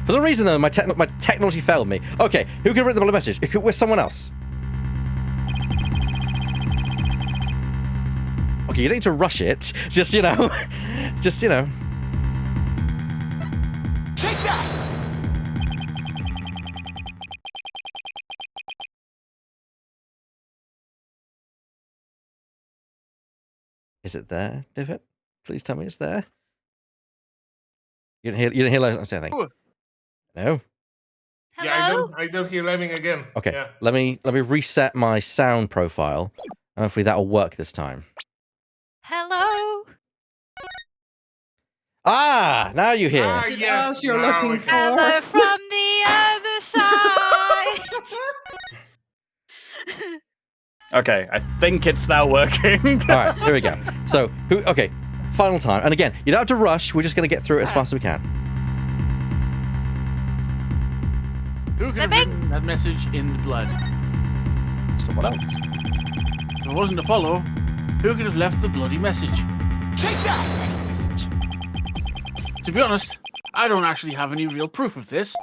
For some reason, though, my technology failed me. Okay, who could have written the message? It could with someone else. Okay, you don't need to rush it. Just, you know. Just, you know. Take that! Is it there, Divot? Please tell me it's there. You didn't hear Lemming say anything? No? Hello? Yeah, I don't hear Lemming again. Okay, Yeah. let me reset my sound profile. And hopefully that'll work this time. Hello? Ah, now you hear. Ah, What yes, else you're now looking I- for? Hello from the other side! Okay, I think it's now working. All right, here we go. So, okay, final time. And again, you don't have to rush. We're just going to get through it as fast as we can. Who could have Lemming? written that message in the blood? Someone else. If it wasn't Apollo, who could have left the bloody message? Take that! To be honest, I don't actually have any real proof of this.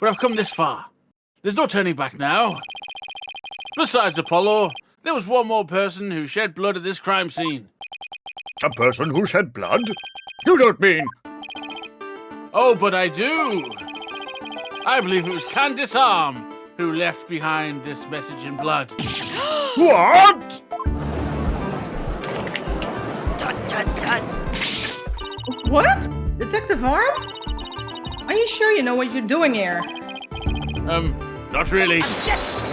But I've come this far. There's no turning back now. Besides Apollo, there was one more person who shed blood at this crime scene. A person who shed blood? You don't mean... Oh, but I do. I believe it was Candace Arm who left behind this message in blood. What? Dun, dun, dun. What? Detective Arm? Are you sure you know what you're doing here? Not really. Objection!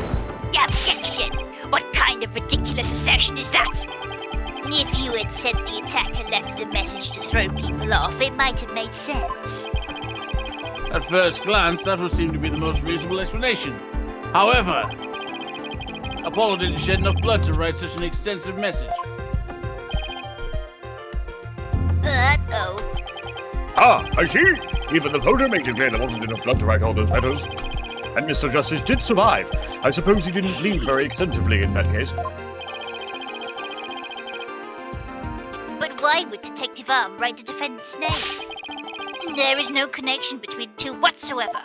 Objection! What kind of ridiculous assertion is that? If you had said the attacker left the message to throw people off, it might have made sense. At first glance, that would seem to be the most reasonable explanation. However, Apollo didn't shed enough blood to write such an extensive message. Uh-oh. Ah, I see. Even the voter makes it clear there wasn't enough blood to write all those letters. And Mr. Justice did survive. I suppose he didn't bleed very extensively in that case. But why would Detective Arm write the defendant's name? There is no connection between the two whatsoever.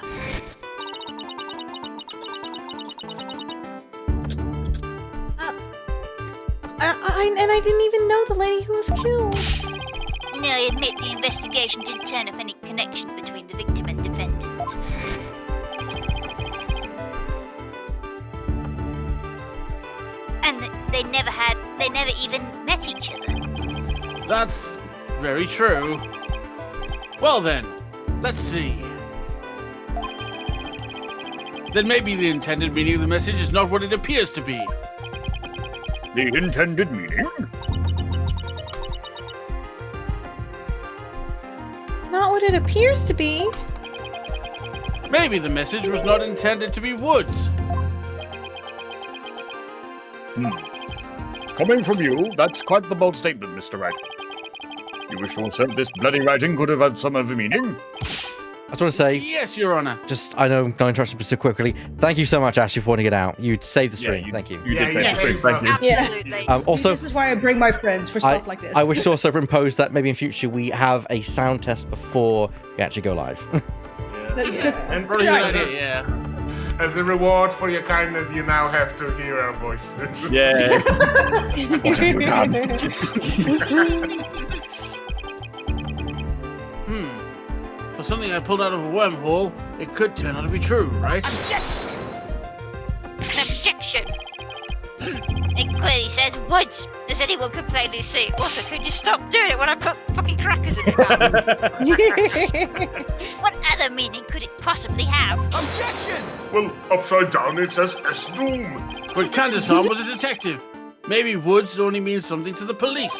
I didn't even know the lady who was killed. No, I admit the investigation didn't turn up any connection between the victim and defendant. And they never even met each other. That's very true. Well then, let's see. Then maybe the intended meaning of the message is not what it appears to be. The intended meaning? Not what it appears to be. Maybe the message was not intended to be Woods. Coming from you, that's quite the bold statement, Mr. Wright. You wish to assert this bloody writing could have had some other meaning? I just want to say, Yes, Your Honor. I know I'm not interrupting so quickly. Thank you so much, Ashley, for pointing it out. You saved the stream. you- Thank you. You Yeah, did say yeah, the truth, yeah. thank you. Absolutely. Also, this is why I bring my friends for stuff like this. I wish to also impose that maybe in future we have a sound test before we actually go live. And Probably a as, good idea, yeah. as a reward for your kindness, you now have to hear our voices. Yeah. What have you done? For something I pulled out of a wormhole, it could turn out to be true, right? Objection! Objection! It clearly says Woods. Does anyone could plainly see? Also, could you stop doing it when I put fucking crackers in your mouth? What other meaning could it possibly have? Objection! Well, upside down it says S-Doom. But Candace Arm was a detective. Maybe Woods only means something to the police.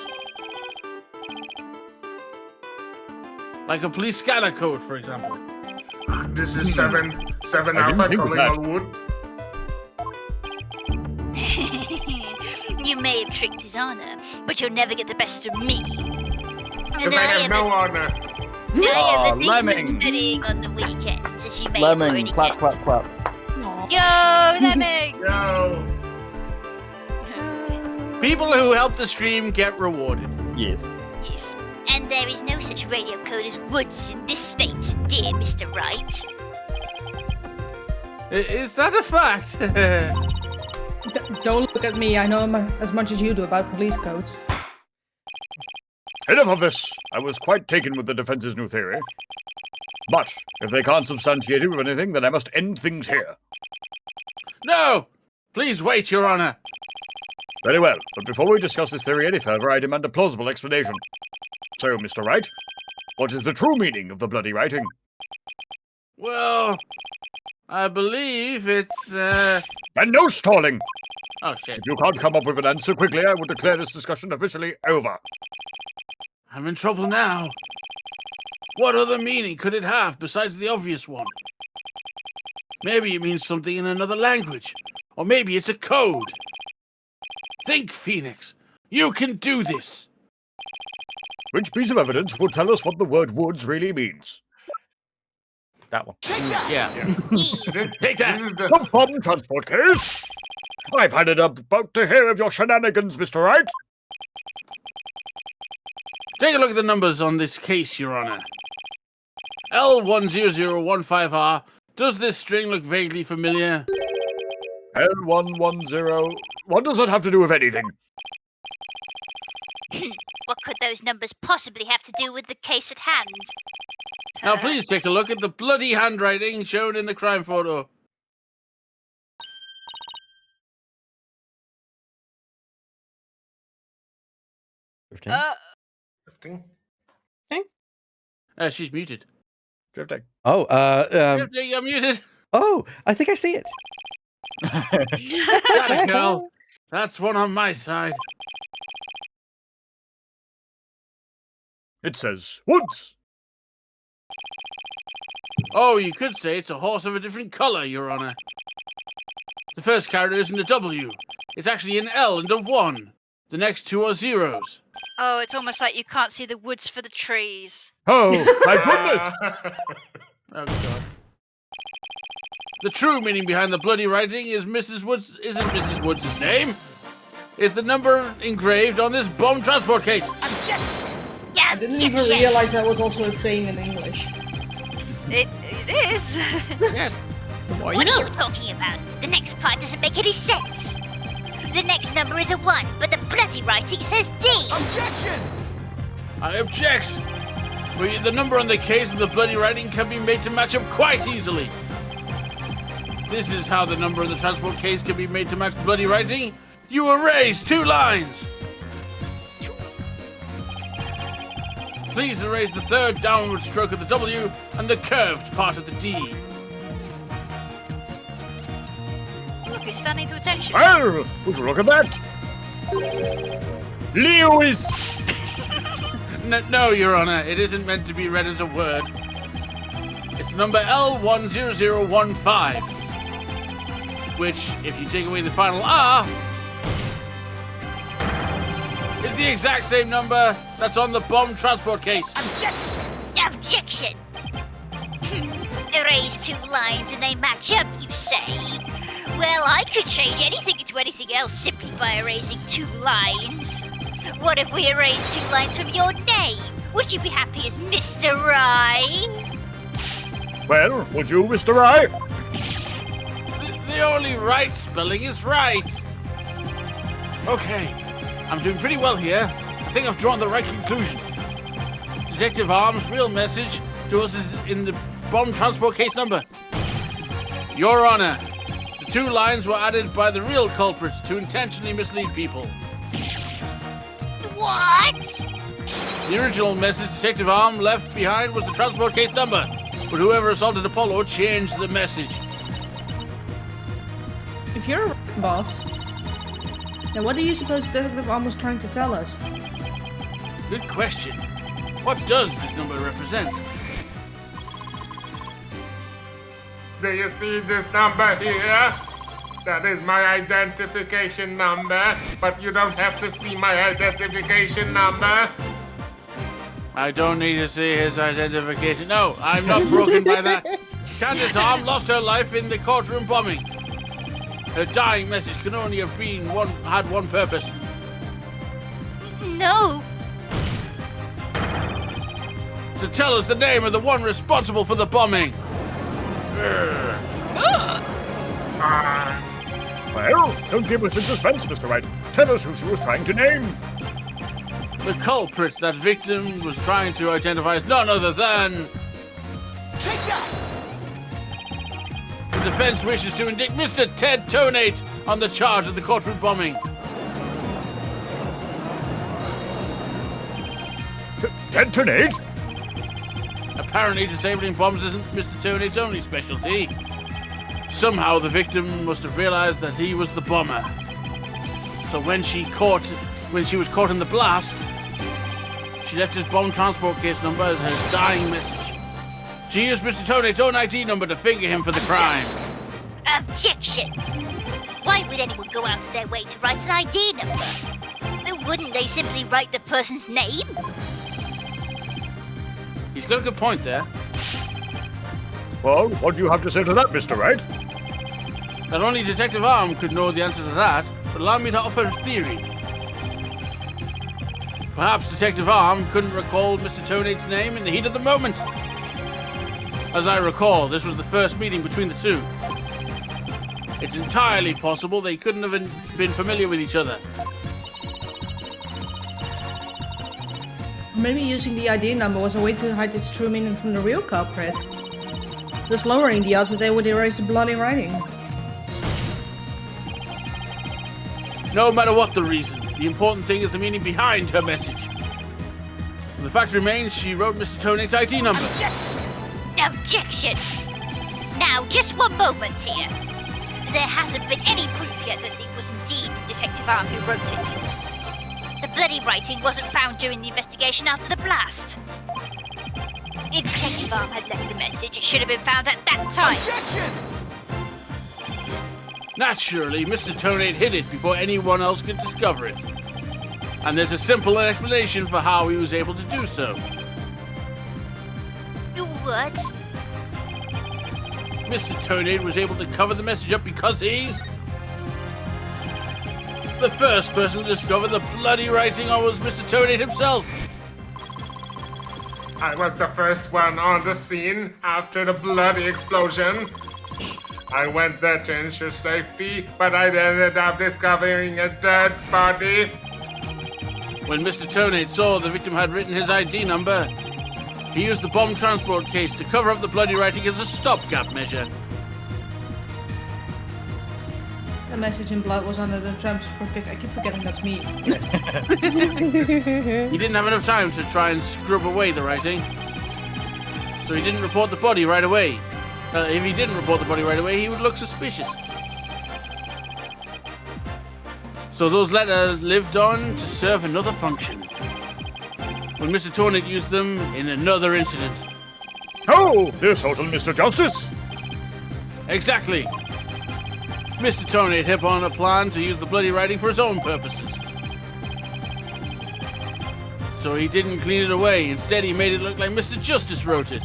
Like a police scanner code, for example. This is 7 I didn't Alpha think of calling that. all wood. You may have tricked his honor, but you'll never get the best of me. Because I have no honor. I have a thing Lemming. for studying on the weekends, as you may have already Lemming, clap, guessed. clap, clap. Yo, Lemming! No. People who help the stream get rewarded. Yes. Yes, and there is no such radio code as Woods in this state. dear Mr. Wright. Is that a fact? Don't look at me. I know as much as you do about police codes. Enough of this. I was quite taken with the defense's new theory. But if they can't substantiate it with anything, then I must end things here. No! Please wait, Your Honor. Very well, but before we discuss this theory any further, I demand a plausible explanation. So, Mr. Wright, what is the true meaning of the bloody writing? Well, I believe it's, And no stalling! Oh, shit. If you can't come up with an answer quickly, I will declare this discussion officially over. I'm in trouble now. What other meaning could it have besides the obvious one? Maybe it means something in another language. Or maybe it's a code. Think, Phoenix. You can do this. Which piece of evidence will tell us what the word woods really means? That one. Take that! Yeah. Take that. This is the, The bomb transport case? I've had it about to hear of your shenanigans, Mr. Wright. Take a look at the numbers on this case, Your Honor. L10015R. Does this string look vaguely familiar? L110. What does that have to do with anything? What could those numbers possibly have to do with the case at hand? Now please take a look at the bloody handwriting shown in the crime photo. Uh, 15. She's muted. Drifting. Oh, You're muted. oh, I think I see it. Got it, girl. That's one on my side. It says woods. Oh, you could say it's a horse of a different color, Your Honor. The first character isn't a W. It's actually an L and a 1. The next two are zeros. oh, it's almost like you can't see the woods for the trees. Oh, my goodness! Oh, God. The true meaning behind the bloody writing is isn't Mrs. Woods' name. It's the number engraved on this bomb transport case. Objection! Yeah, I didn't even realize that was also a saying in English. It is. Yes. Why What are you talking about? The next part doesn't make any sense. The next number is a 1, but the bloody writing says D. Objection! I object. Well, the number on the case and the bloody writing can be made to match up quite easily. This is how the number on the transport case can be made to match the bloody writing. You erase 2 lines. Please erase the third downward stroke of the W and the curved part of the D. Look, it's standing to attention. Well, would you look at that? Lewis! No, Your Honor, it isn't meant to be read as a word. It's number L10015, which, if you take away the final R, is the exact same number that's on the bomb transport case. Objection! Objection! Erase 2 lines and they match up, you say? Well, I could change anything into anything else simply by erasing 2 lines. What if we erase 2 lines from your name? Would you be happy as Mr. Rye? Well, would you, Mr. Rye? The only right spelling is right. Okay, I'm doing pretty well here. I think I've drawn the right conclusion. Detective Arm's real message to us is in the bomb transport case number. Your Honor, the 2 lines were added by the real culprits to intentionally mislead people. What? The original message Detective Arm left behind was the transport case number, but whoever assaulted Apollo changed the message. If you're a boss, then what do you suppose Detective Arm was trying to tell us? Good question. What does this number represent? Do you see this number here? That is my identification number, but you don't have to see my identification number. I don't need to see his identification. No, I'm not broken by that. Candace Arm lost her life in the courtroom bombing. Her dying message can only have had one purpose. No. to tell us the name of the one responsible for the bombing. Well, don't keep us in suspense, Mr. Wright. Tell us who she was trying to name. The culprit that victim was trying to identify is none other than... Take that! The defense wishes to indict Mr. Ted Tonate on the charge of the courtroom bombing. Ted Tonate? Apparently, disabling bombs isn't Mr. Tonate's only specialty. Somehow, the victim must have realized that he was the bomber. So when she was caught in the blast, she left his bomb transport case number as her dying message. She used Mr. Tonate's own ID number to finger him for the crime. Objection! Why would anyone go out of their way to write an ID number? Wouldn't they simply write the person's name? He's got a good point there. Well, what do you have to say to that, Mr. Wright? Not only Detective Arm could know the answer to that, but allow me to offer a theory. Perhaps Detective Arm couldn't recall Mr. Tonate's name in the heat of the moment. As I recall, this was the first meeting between the two. It's entirely possible they couldn't have been familiar with each other. Maybe using the ID number was a way to hide its true meaning from the real culprit. Thus lowering the odds that they would erase the bloody writing. No matter what the reason, the important thing is the meaning behind her message. The fact remains she wrote Mr. Tonate's ID number. Objection! Objection! Now, just one moment here. There hasn't been any proof yet that it was indeed Detective Arm who wrote it. The bloody writing wasn't found during the investigation after the blast. If Detective Arm had left the message, it should have been found at that time. Objection! Naturally, Mr. Tonate hid it before anyone else could discover it. And there's a simple explanation for how he was able to do so. What? Mr. Tonate was able to cover the message up because he's... the first person to discover the bloody writing was Mr. Tonate himself. I was the first one on the scene after the bloody explosion. I went there to ensure safety, but I ended up discovering a dead body. When Mr. Tonate saw the victim had written his ID number, he used the bomb transport case to cover up the bloody writing as a stopgap measure. The message in blood was under the transport case. I keep forgetting that's me. He didn't have enough time to try and scrub away the writing, so he didn't report the body right away. If he didn't report the body right away, he would look suspicious. So those letters lived on to serve another function, when Mr. Tonate used them in another incident. Oh, the assault on Mr. Justice! Exactly. Mr. Tonate hit on a plan to use the bloody writing for his own purposes. So he didn't clean it away. Instead, he made it look like Mr. Justice wrote it.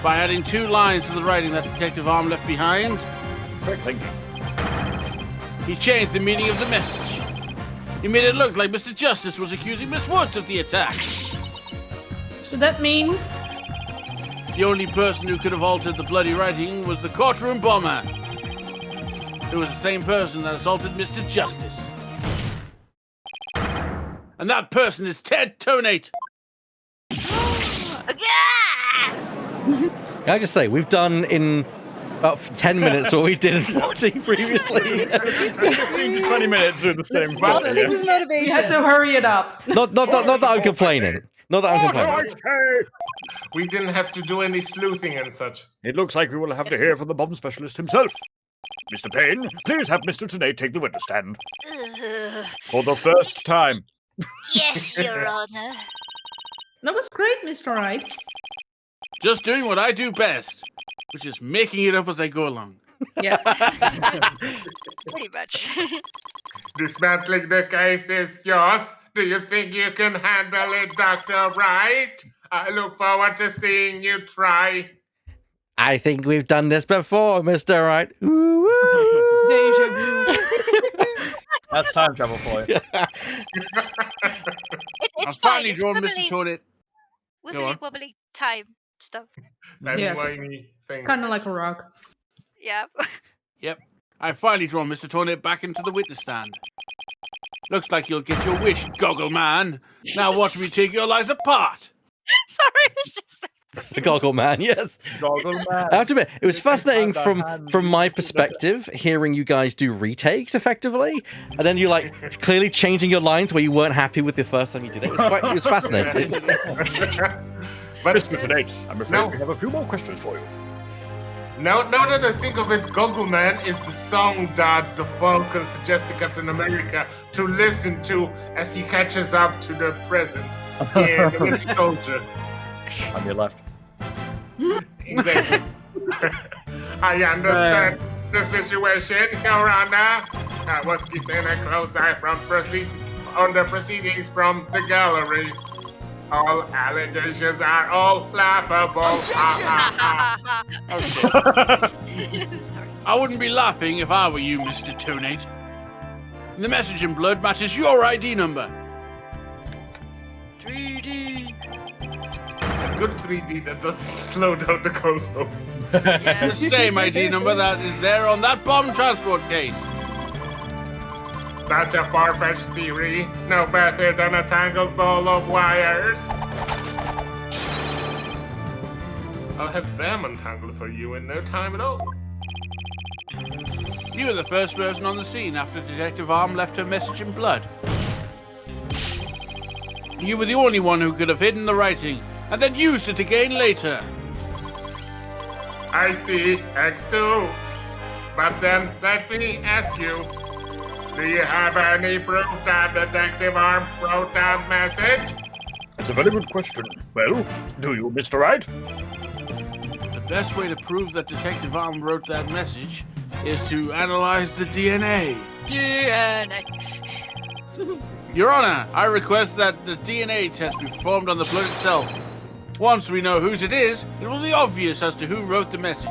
By adding 2 lines to the writing that Detective Arm left behind, Quick thinking. he changed the meaning of the message. He made it look like Mr. Justice was accusing Miss Woods of the attack. So that means... The only person who could have altered the bloody writing was the courtroom bomber. It was the same person that assaulted Mr. Justice. And that person is Ted Tonate. Can I just say, we've done in about 10 minutes what we did in 40 previously. 15 to 20 minutes with the same Well, fella. this is motivation. You had to hurry it up. Not that I'm complaining. Not that I'm complaining. We didn't have to do any sleuthing and such. It looks like we will have to hear from the bomb specialist himself. Mr. Payne, please have Mr. Tonate take the witness stand. For the first time. Yes, Your Honor. That was great, Mr. Wright. Just doing what I do best, which is making it up as I go along. Yes. Pretty much. Dismantling the case is yours. Do you think you can handle it, Dr. Wright? I look forward to seeing you try. I think we've done this before, Mr. Wright. Deja vu. That's time travel for you. It's I've fine. finally It's drawn Mr. probably- Tonate. wibbly wobbly time stuff. Yes. Timey-wimey thing. Kind of like a rock. Yeah. Yep. I've finally drawn Mr. Tornit back into the witness stand. Looks like you'll get your wish, Goggle Man. Now watch me take your lies apart. Sorry, it's just The Goggle Man, yes. Goggle Man. I have to admit, it was fascinating Hand from on hand. my perspective, hearing you guys do retakes effectively, and then you like clearly changing your lines where you weren't happy with the first time you did it. It was fascinating. But Mr. Tornate, I'm afraid No. we have a few more questions for you. now that I think of it, Goggle Man is the song that the Falcon suggests to Captain America to listen to as he catches up to the present in The Winter Soldier. On your left. Exactly. I understand the situation, Your Honor. I was keeping a close eye on the proceedings from the gallery. All allegations are all laughable. Okay. Sorry. I wouldn't be laughing if I were you, Mr. Tornate. The message in blood matches your ID number. 3D. Good 3D that doesn't slow down the console. The same ID number that is there on that bomb transport case. Such a far-fetched theory, no better than a tangled ball of wires. I'll have them untangled for you in no time at all. You were the first person on the scene after Detective Arm left her message in blood. You were the only one who could have hidden the writing and then used it again later. I see, X2. But then, let me ask you, do you have any proof that Detective Arm wrote that message? It's a very good question. Well, do you, Mr. Wright? The best way to prove that Detective Arm wrote that message is to analyze the DNA. DNA. Your Honor, I request that the DNA test be performed on the blood itself. Once we know whose it is, it will be obvious as to who wrote the message.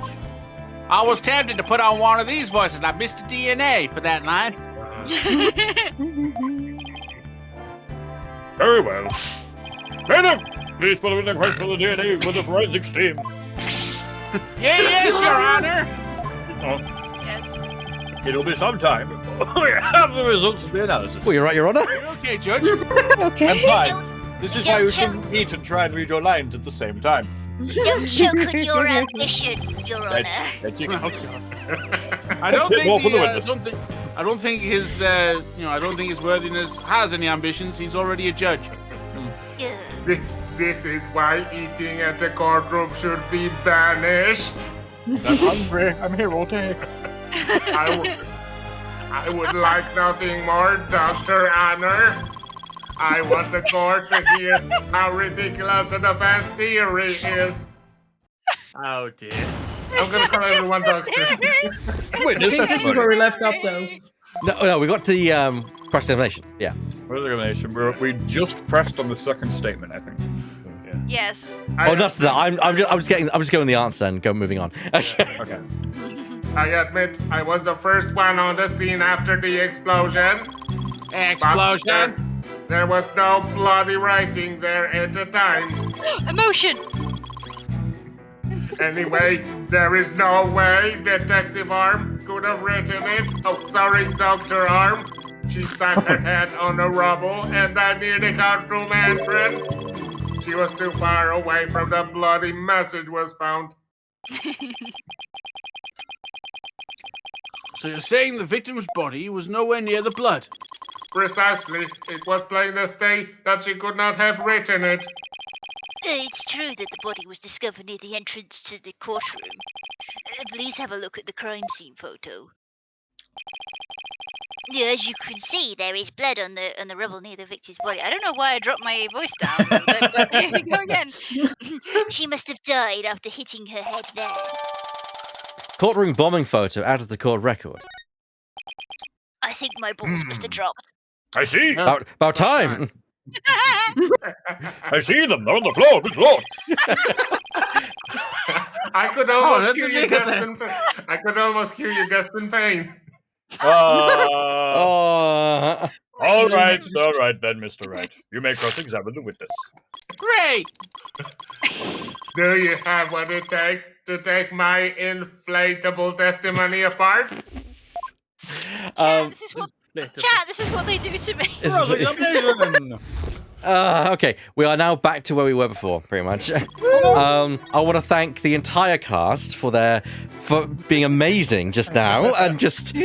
I was tempted to put on one of these voices like Mr. DNA for that line. Very well. Bailiff, please put in the request for the DNA with the forensics team. Yes, Your Honor. Yes. It'll be some time before we have the results of the analysis. Well, you're right, Your Honor. Okay, Judge. Okay. I'm fine. This is why you Don't shouldn't eat and try and read your lines at the same time. Don't choke on your ambition, Your Honor. That's it. I don't Let's get more for the think. witness. I don't think his. I don't think his worthiness has any ambitions. He's already a judge. Ugh. This is why eating at the courtroom should be banished. I'm hungry. I'm here all day. I would like nothing more, Dr. Honor. I want the court to hear how ridiculous the defense theory is. Oh dear. I'm gonna call everyone doctor. Wait, I think this is where we left off, though. No, we got to the cross-examination. Yeah. Where's the explanation? We just pressed on the second statement, I think. Yes. Oh, that's that. I'm just going the answer and moving on. Okay. Okay. I admit I was the first one on the scene after the explosion. Explosion. But there was no bloody writing there at the time. Emotion. Anyway, there is no way Detective Arm could have written it. Oh, sorry, Dr. Arm. She stuck her head on the rubble and I near the courtroom entrance. She was too far away from the bloody message was found. So you're saying the victim's body was nowhere near the blood? Precisely. It was plain as day that she could not have written it. It's true that the body was discovered near the entrance to the courtroom. Please have a look at the crime scene photo. Yeah, as you can see, there is blood on the rubble near the victim's body. I don't know why I dropped my voice down, but here we go again. She must have died after hitting her head there. Courtroom bombing photo out of the court record. I think my balls must have dropped. I see. About time. I see them. They're on the floor. Good lord. I could almost hear you gasp in pain. I could almost hear you gasp in pain. Oh. All right, then, Mr. Wright. You may cross-examine the witness. Great! Do you have what it takes to take my inflatable testimony apart? Chat, this is what they do to me. Okay, we are now back to where we were before, pretty much. I want to thank the entire cast for being amazing just now and just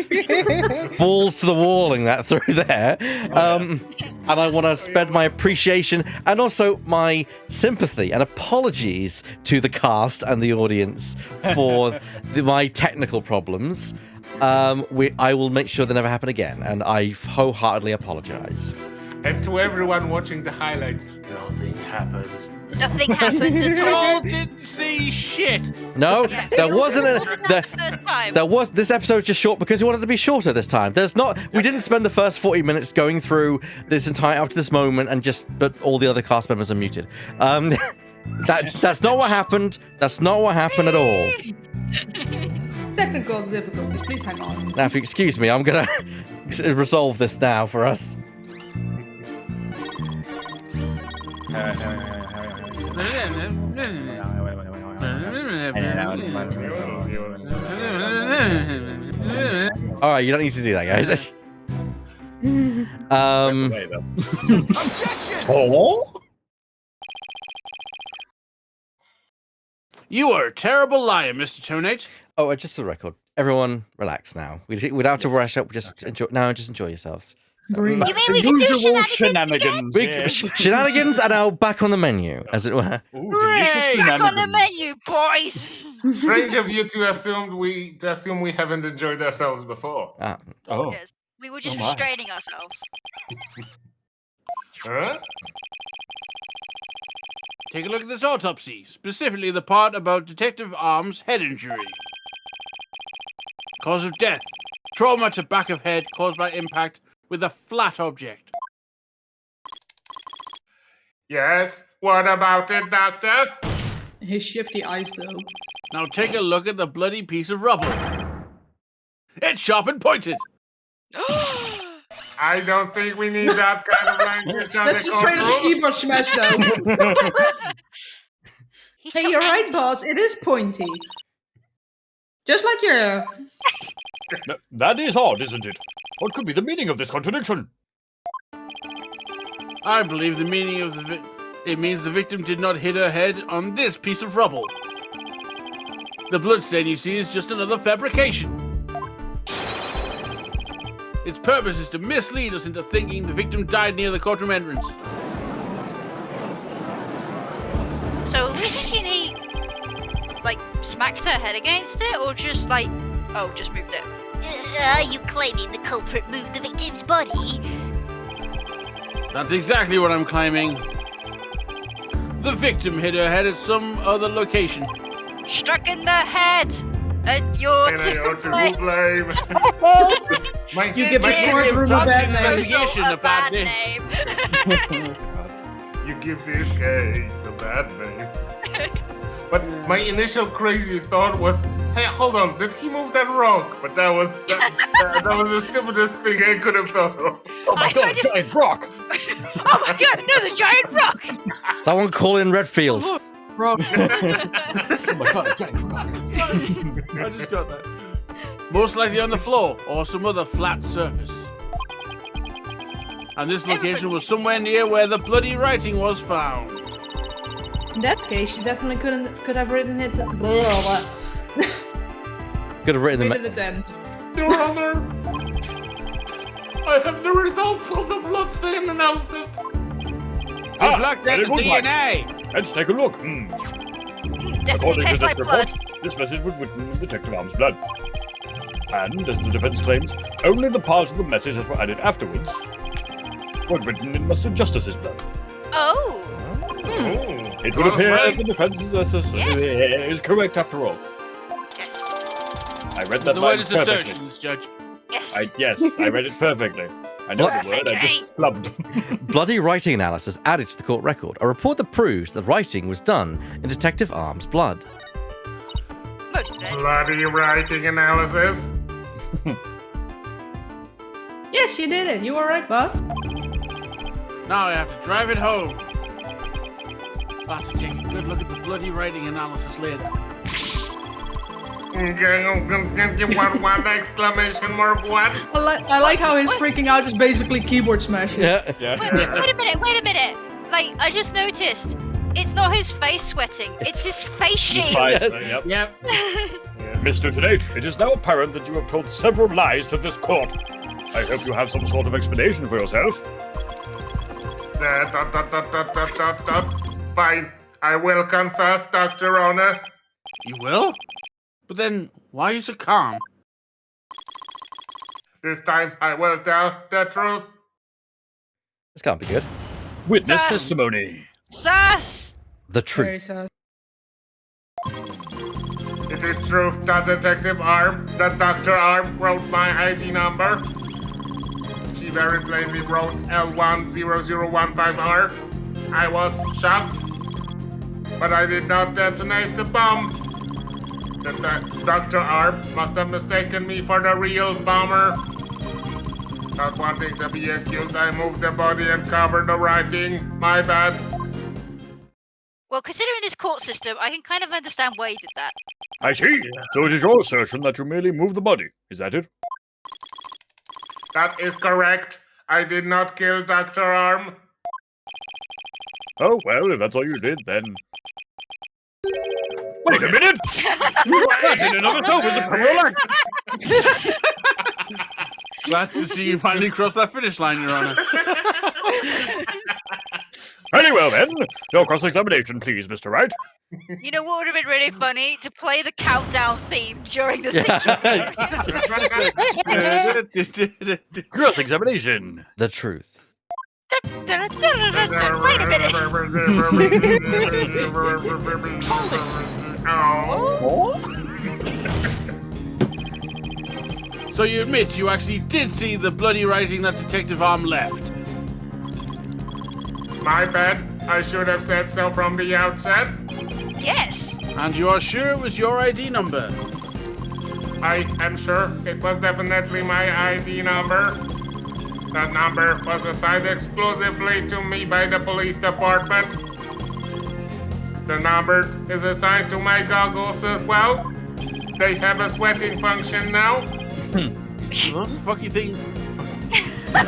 balls to the walling that through there. And I want to spread my appreciation and also my sympathy and apologies to the cast and the audience for my technical problems. I will make sure they never happen again, and I wholeheartedly apologize. And to everyone watching the highlights, nothing happened. Nothing happened at all. All didn't see shit. No, there wasn't. First time. There was. This episode was just short because we wanted to be shorter this time. We didn't spend the first 40 minutes going through this entire up to this moment but all the other cast members are muted. That's not what happened. That's not what happened at all. Technical difficulties, please hang on. Now, if you excuse me, I'm gonna resolve this now for us. All right, you don't need to do that, guys. Objection! Oh? You are a terrible liar, Mr. Tonate. Oh, just for the record, everyone, relax now. We don't have to rush up. Just enjoy yourselves. Breathe. You mean we can do Usual shenanigans again? Shenanigans are now back on the menu, as it were. Ooh, Hooray! Back on the menu, boys. Strange of you to assume we haven't enjoyed ourselves before. Oh. Yes, we were just Oh my. restraining ourselves. Huh? Take a look at this autopsy, specifically the part about Detective Arm's head injury. Cause of death: trauma to back of head caused by impact with a flat object. Yes. What about it, Doctor? His shifty eyes, though. Now take a look at the bloody piece of rubble. It's sharp and pointed. I don't think we need that kind of language on Let's the just try to courtroom. keyboard smash, though. He's Hey, so you're right, angry. boss. It is pointy. Just like your... That is odd, isn't it? What could be the meaning of this contradiction? I believe the meaning of it means the victim did not hit her head on this piece of rubble. The bloodstain you see is just another fabrication. Its purpose is to mislead us into thinking the victim died near the courtroom entrance. So are we thinking he, like, smacked her head against it, or just like, just moved it? Are you claiming the culprit moved the victim's body? That's exactly what I'm claiming. The victim hit her head at some other location. Struck in the head! And you're And I to ought to blame. blame. You give my the courtroom a bad name. Investigation a bad name. You give this case a bad name. But my initial crazy thought was, hey, hold on, did he move that rock? But that was the stupidest thing I could have thought of. Oh my god, giant rock! Oh my god, another giant rock! Someone call in Redfield. Rock. Oh my god, a giant rock. I just got that. Most likely on the floor or some other flat surface. And this location was somewhere near where the bloody writing was found. In that case, she definitely could have written it. Blah, blah. Could have written Made them. an attempt. Your Honor, I have the results of the blood stain analysis. Good luck, that's very the good, Mike. DNA. Let's take a look. Definitely According to tastes this like report, blood. this message was written in Detective Arm's blood. And, as the defense claims, only the parts of the message that were added afterwards were written in Mr. Justice's blood. Oh! It would Well, appear right. the defense is correct after all. Yes. I read that The line word is perfectly. assertions, Judge. Yes. Yes, I read it perfectly. I know the word, I just flubbed. Bloody writing analysis added to the court record. A report that proves the writing was done in Detective Arm's blood. Most of it. Bloody writing analysis. Yes, you did it. You were right, boss. Now I have to drive it home. I'll have to take a good look at the bloody writing analysis later. One exclamation mark, what? I like how he's freaking out, just basically keyboard smashes. Yeah. Wait a minute. Like, I just noticed. It's not his face sweating, it's his face shield. Yep. Yep. Mr. Tenate, it is now apparent that you have told several lies to this court. I hope you have some sort of explanation for yourself. Fine. I will confess, Dr. Owner. You will? But then, why are you so calm? This time I will tell the truth. This can't be good. Witness Ah. testimony. Sus! The Very truth. sad. It is true that Detective Arm, that Dr. Arm, wrote my ID number. She very plainly wrote L10015R. I was shocked, but I did not detonate the bomb. Dr. Arm must have mistaken me for the real bomber. Not wanting to be accused, I moved the body and covered the writing. My bad. Well, considering this court system, I can kind of understand why he did that. I see. So it is your assertion that you merely moved the body. Is that it? That is correct. I did not kill Dr. Arm. Oh, well, if that's all you did, then... Wait a minute! That in and of itself is a criminal act! Glad to see you finally cross that finish line, Your Honor. Very well, then. Your cross-examination, please, Mr. Wright. You know what would have been really funny? To play the countdown theme during the Cross-examination. The truth. Wait a minute. Oh. So you admit you actually did see the bloody writing that Detective Arm left? My bad. I should have said so from the outset. Yes. And you are sure it was your ID number? I am sure it was definitely my ID number. That number was assigned exclusively to me by the police department. The number is assigned to my goggles as well. They have a sweating function now. What the fuck you think? Oh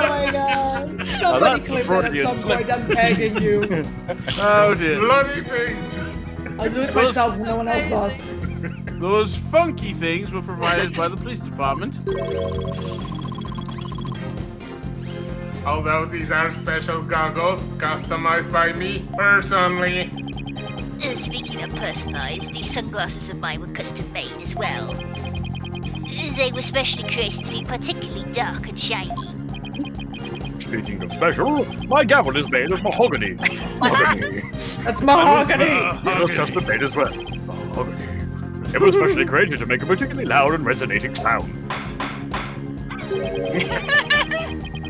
my god. Somebody that's clip that at some Freudian point, I'm begging you. Oh dear. Bloody things. I'll do it myself when no one else does. Those funky things were provided by the police department. Although these are special goggles customized by me personally. Speaking of personalized, these sunglasses of mine were custom made as well. They were specially created to be particularly dark and shiny. Speaking of special, my gavel is made of mahogany. Mahogany. That's mahogany! It was custom made as well. Mahogany. It was specially created to make a particularly loud and resonating sound.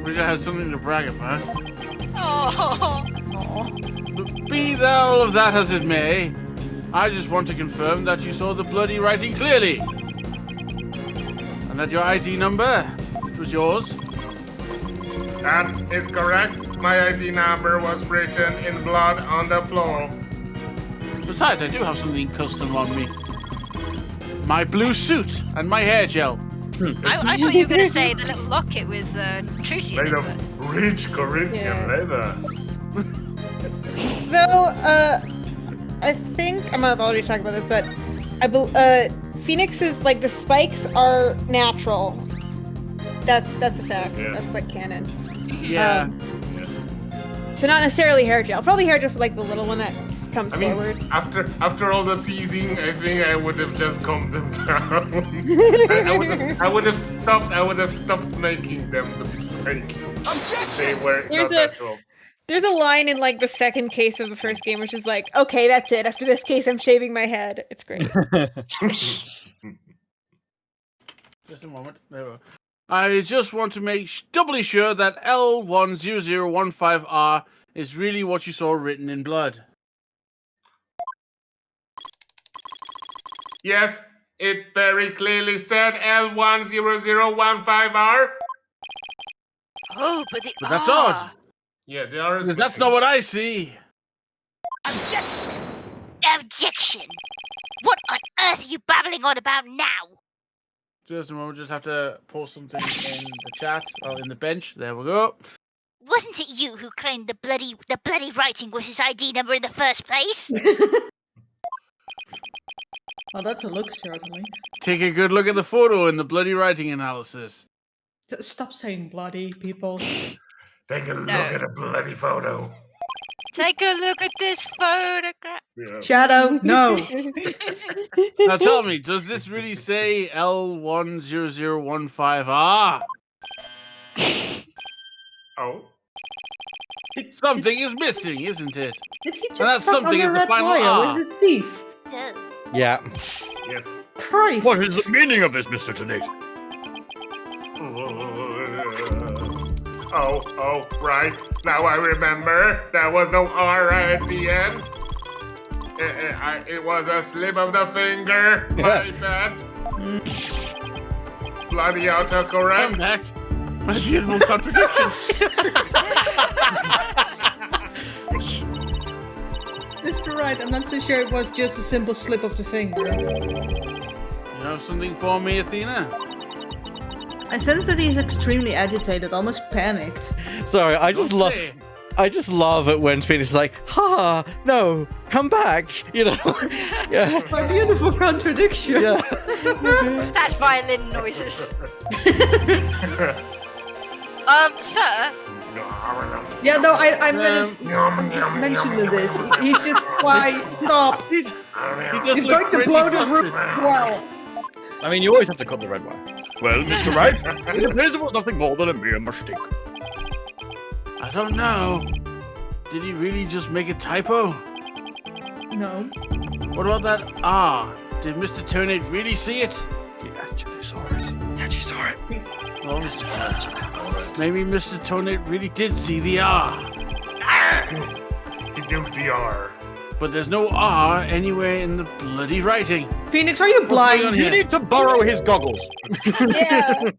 Wish I had something to brag about. Oh. But be that all of that as it may, I just want to confirm that you saw the bloody writing clearly. And that your ID number, which was yours. That is correct. My ID number was written in blood on the floor. Besides, I do have something custom on me. My blue suit and my hair gel. I thought you were going to say the little locket with Trucy in Made it. of rich Corinthian Yeah. leather. Though, I think I'm not already talking about this, but Phoenix's like the spikes are natural. That's a fact. Yeah. That's like canon. Yeah. So not necessarily hair gel. Probably hair gel for like the little one that just comes I mean, forward. after all the teasing, I think I would have just calmed them down. I would have stopped making them the mistake. They were There's not a- natural. There's a line in like the second case of the first game, which is like, okay, that's it. After this case, I'm shaving my head. It's great. Just a moment. There we go. I just want to make doubly sure that L10015R is really what you saw written in blood. Yes, It very clearly said L10015R. Oh, but the But that's R. odd. Yeah, they are. Because that's not what I see. Objection! Objection! What on earth are you babbling on about now? Just a moment, just have to post something in the chat. Oh, in the bench. There we go. Wasn't it you who claimed the bloody writing was his ID number in the first place? Oh, that's a look, certainly. Take a good look at the photo in the bloody writing analysis. Stop saying bloody, people. Take a look No. at a bloody photo. Take a look at this photograph. Yeah. Shadow, no. Now tell me, does this really say L10015R? Oh. Something is missing, isn't it? Did he that's just tap on something the is the red final wire R. with his teeth? No. Yeah. Yes. Christ. What is the meaning of this, Mr. Tonight? Oh, right. Now I remember. There was no R at the end. It was a slip of the finger. My bad. Bloody Come autocorrect. back. My beautiful contradiction. Mr. Right, I'm not so sure it was just a simple slip of the finger. You have something for me, Athena? I sense that he's extremely agitated, almost panicked. Sorry, I just love. Okay. I just love it when Phoenix is like, "Ha, no, come back," you know. Yeah. My beautiful contradiction. Yeah. That's violin noises. Sir, Yeah, no, I mentioned this. He's just like, stop. He He's going to blow this room well. I mean, you always have to cut the red wire. Well, Mr. Wright, it appears it was nothing more than a mere mistake. I don't know. Did he really just make a typo? No. What about that R? Did Mr. Turnate really see it? He actually saw it. Well, maybe Mr. Turnate really did see the R. He do the R. But there's no R anywhere in the bloody writing. Phoenix, are you What's going on blind? here? You need to borrow his goggles. Yeah.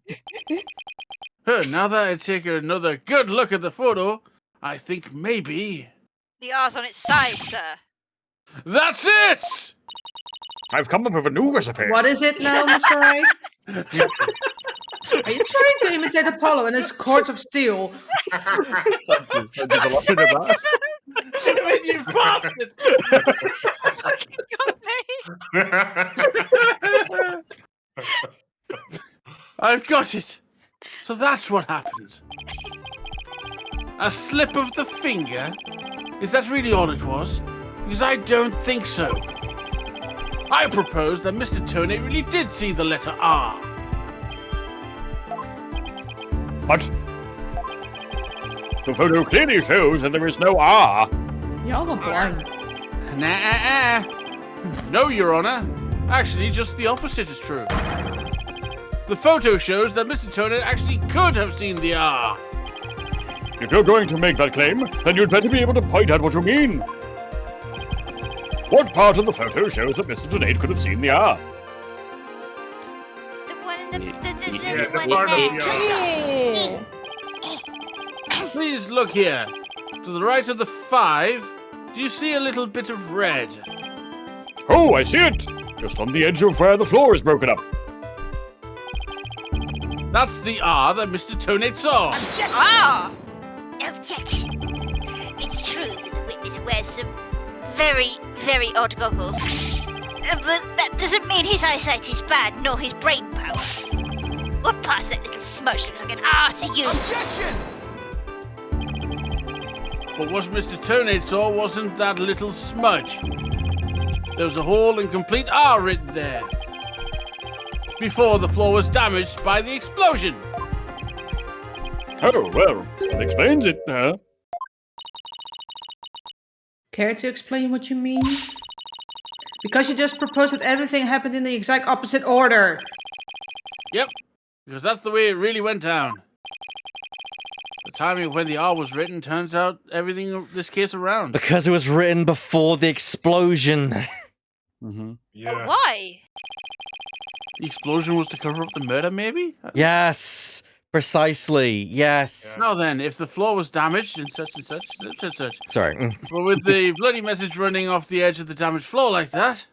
Now that I take another good look at the photo, I think maybe... the R's on its side, sir. That's it! I've come up with a new recipe. What is it now, Mr. Right? Are you trying to imitate Apollo and his cords of steel? You bastard! I've got it! So that's what happened. A slip of the finger? Is that really all it was? Because I don't think so. I propose that Mr. Turnate really did see the letter R. But the photo clearly shows that there is no R. Y'all are blind. Nah. No, Your Honor. Actually, just the opposite is true. The photo shows that Mr. Turnate actually could have seen the R. If you're going to make that claim, then you'd better be able to point out what you mean. What part of the photo shows that Mr. Turnate could have seen the R? The one in the Yeah, the one part of in the there. Please look here. To the right of the 5, do you see a little bit of red? Oh, I see it! Just on the edge of where the floor is broken up. That's the R that Mr. Turnate saw. Ah! Objection. It's true that the witness wears some very, very odd goggles. But that doesn't mean his eyesight is bad, nor his brain power. What part of that little smudge looks like an R to you? Objection! But what Mr. Turnate saw wasn't that little smudge. There was a whole and complete R written there. Before the floor was damaged by the explosion. Oh, well, that explains it, huh? Care to explain what you mean? Because you just proposed that everything happened in the exact opposite order. Yep, because that's the way it really went down. The timing of when the R was written turns out everything this case around. Because it was written before the explosion. Yeah. Why? The explosion was to cover up the murder, maybe? Yes, precisely. Yes. Now then, if the floor was damaged and such and such, such and such. Sorry. But with the bloody message running off the edge of the damaged floor like that,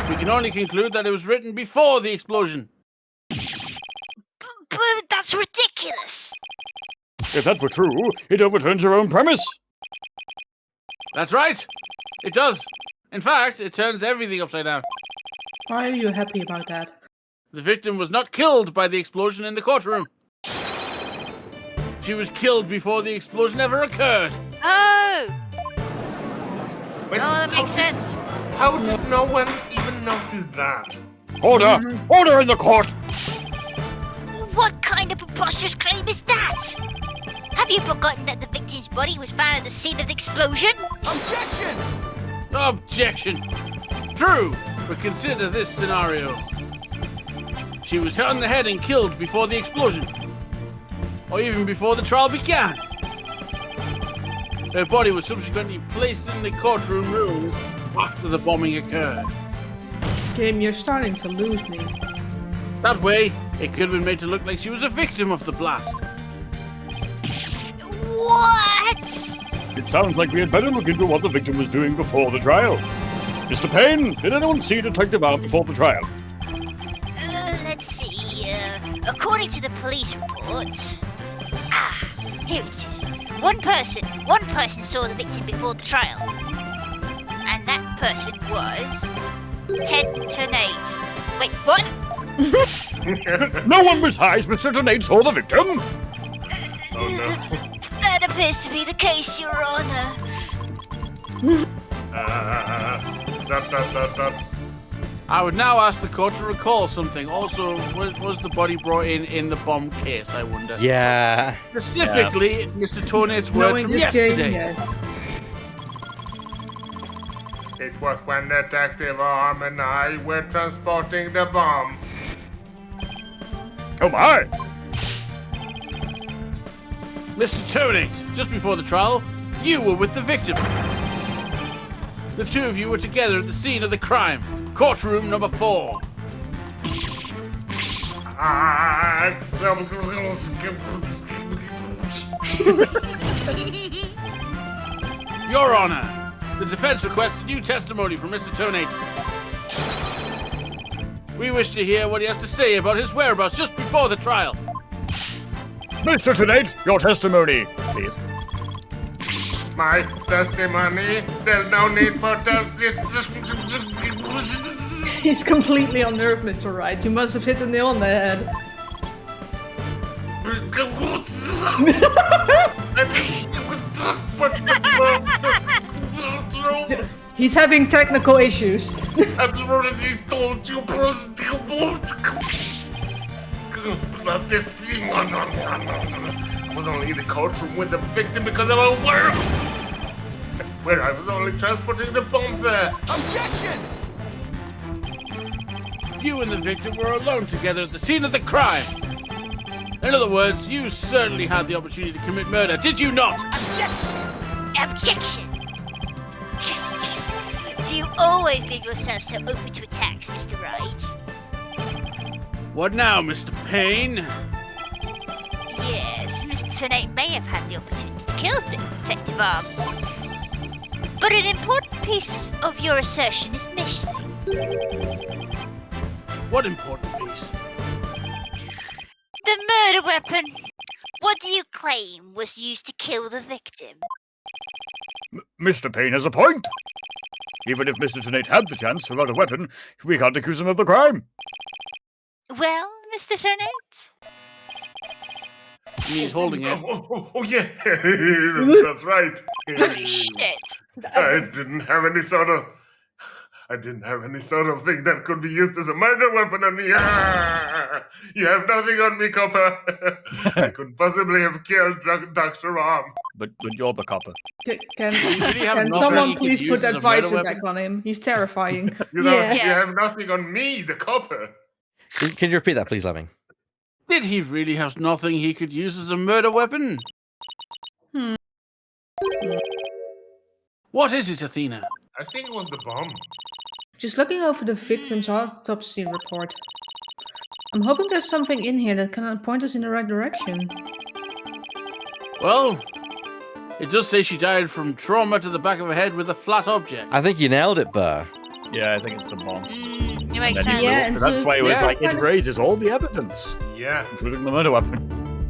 we can only conclude that it was written before the explosion. But that's ridiculous. If that were true, it overturns your own premise. That's right. It does. In fact, it turns everything upside down. Why are you happy about that? The victim was not killed by the explosion in the courtroom. She was killed before the explosion ever occurred. Oh! Wait, Oh, that makes sense. How did no one even notice that? Order! Order in the court! What kind of preposterous claim is that? Have you forgotten that the victim's body was found at the scene of the explosion? Objection! Objection! True, but consider this scenario. She was hit on the head and killed before the explosion. Or even before the trial began. Her body was subsequently placed in the courtroom rooms after the bombing occurred. Game, you're starting to lose me. That way, it could have been made to look like she was a victim of the blast. What? It sounds like we had better look into what the victim was doing before the trial. Mr. Payne, did anyone see Detective R before the trial? Let's see. According to the police report... here it is. One person saw the victim before the trial. And that person was... Ted Ternate. Wait, what? No one besides Mr. Ternate saw the victim? Oh no. That appears to be the case, Your Honor. I would now ask the court to recall something. Also, was the body brought in the bomb case, I wonder? Yeah. Specifically, Mr. Tornate's words Knowing from this yesterday. game, yes. It was when Detective Arm and I were transporting the bomb. Oh my! Mr. Tornate, just before the trial, you were with the victim. The two of you were together at the scene of the crime. Courtroom number 4. Your Honor, the defense requests new testimony from Mr. Tonate. We wish to hear what he has to say about his whereabouts just before the trial. Mr. Ternate, your testimony, please. My testimony? There's no need for testimony. He's completely unnerved, Mr. Wright. You must have hit the nail on the head. He's having technical issues. I've already told you, about this thing. I was only in the courtroom with the victim because of a worm. I swear I was only transporting the bomb there. Objection! You and the victim were alone together at the scene of the crime. In other words, you certainly had the opportunity to commit murder, did you not? Objection! Objection! Do you always leave yourself so open to attacks, Mr. Wright? What now, Mr. Payne? Yes, Mr. Ternate may have had the opportunity to kill Detective Arm. But an important piece of your assertion is missing. What important piece? The murder weapon. What do you claim was used to kill the victim? Mr. Payne has a point. Even if Mr. Ternate had the chance without a weapon, we can't accuse him of the crime. Well, Mr. Ternate? He's holding it. Oh, yeah, that's right. Shit. I didn't have any sort of thing that could be used as a murder weapon on me. You have nothing on me, copper. I couldn't possibly have killed Dr. Arm. But you're the copper. Can really have nothing someone you could please use put as a that murder visor weapon? back on him? He's terrifying. You know, Yeah. you have nothing on me, the copper. Can you repeat that, please, Lemming? Did he really have nothing he could use as a murder weapon? What is it, Athena? I think it was the bomb. Just looking over the victim's autopsy report. I'm hoping there's something in here that can point us in the right direction. Well, it does say she died from trauma to the back of her head with a flat object. I think you nailed it, Burr. Yeah, I think it's the bomb. It makes And then sense. he Yeah, wrote- and that's to- why it was yeah, like, it kind of- raises all the evidence, Yeah. including the murder weapon.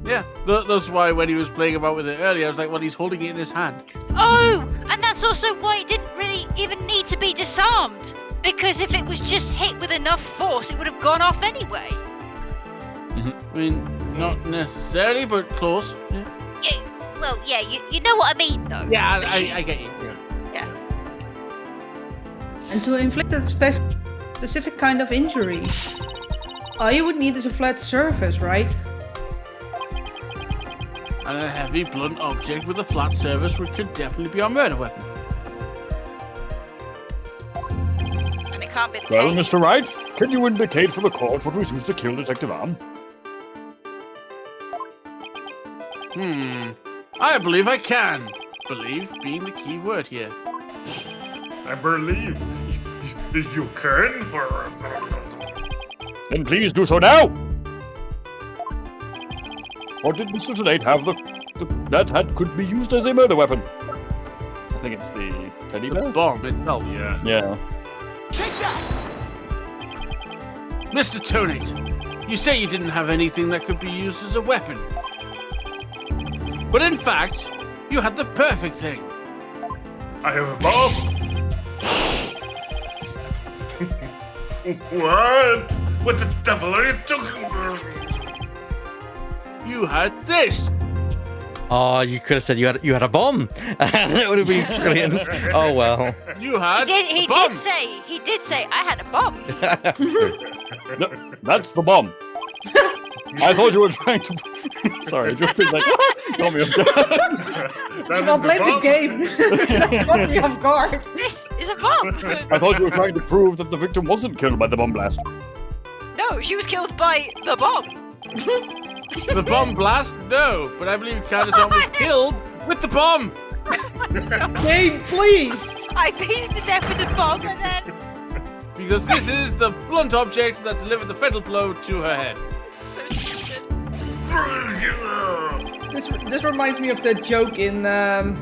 Yeah, that's why when he was playing about with it earlier, I was like, well, he's holding it in his hand. Oh, and that's also why it didn't really even need to be disarmed. Because if it was just hit with enough force, it would have gone off anyway. I mean, not necessarily, but close. Yeah, Yeah, well, yeah, you know what I mean, though. yeah I get you. Yeah. And to inflict a specific kind of injury, all you would need is a flat surface, right? And a heavy, blunt object with a flat surface could definitely be our murder weapon. And it can't be the Well, case. Mr. Wright, can you indicate for the court what was used to kill Detective Arm? I believe I can. Believe being the key word here. I believe. You can? Then please do so now! Or did Mr. Tonight have that hat could be used as a murder weapon? I think it's the teddy The bear? bomb itself. Yeah. Yeah. Take that! Mr. Tonate, you say you didn't have anything that could be used as a weapon. But in fact, you had the perfect thing. I have a bomb. What? What the devil are you talking about? You had this. Oh, you could have said you had a bomb. That would have been brilliant. Oh well. You had He a bomb. did say, I had a bomb. No, that's the bomb. I thought you were trying to. Sorry, just like got me off guard. So I'll blame the game. That caught me off guard. This is a bomb. I thought you were trying to prove that the victim wasn't killed by the bomb blast. No, she was killed by the bomb. The bomb blast? No, but I believe Candace was killed with the bomb. Game, please. I beat to death with the bomb and then... Because this is the blunt object that delivered the fatal blow to her head. So stupid. This reminds me of that joke in The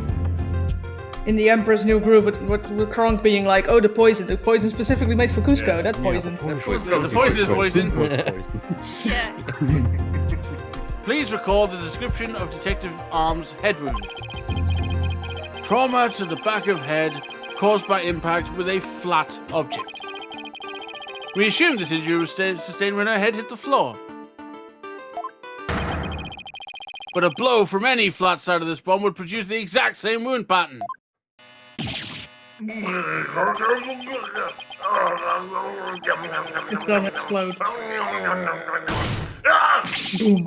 Emperor's New Groove with Kronk being like, "Oh, the poison specifically made for Cusco. That poison." The poison is poison. Yeah. Please recall the description of Detective Arm's head wound. Trauma to the back of head caused by impact with a flat object. We assume this injury was sustained when her head hit the floor. But a blow from any flat side of this bomb would produce the exact same wound pattern. It's gonna explode. Boom.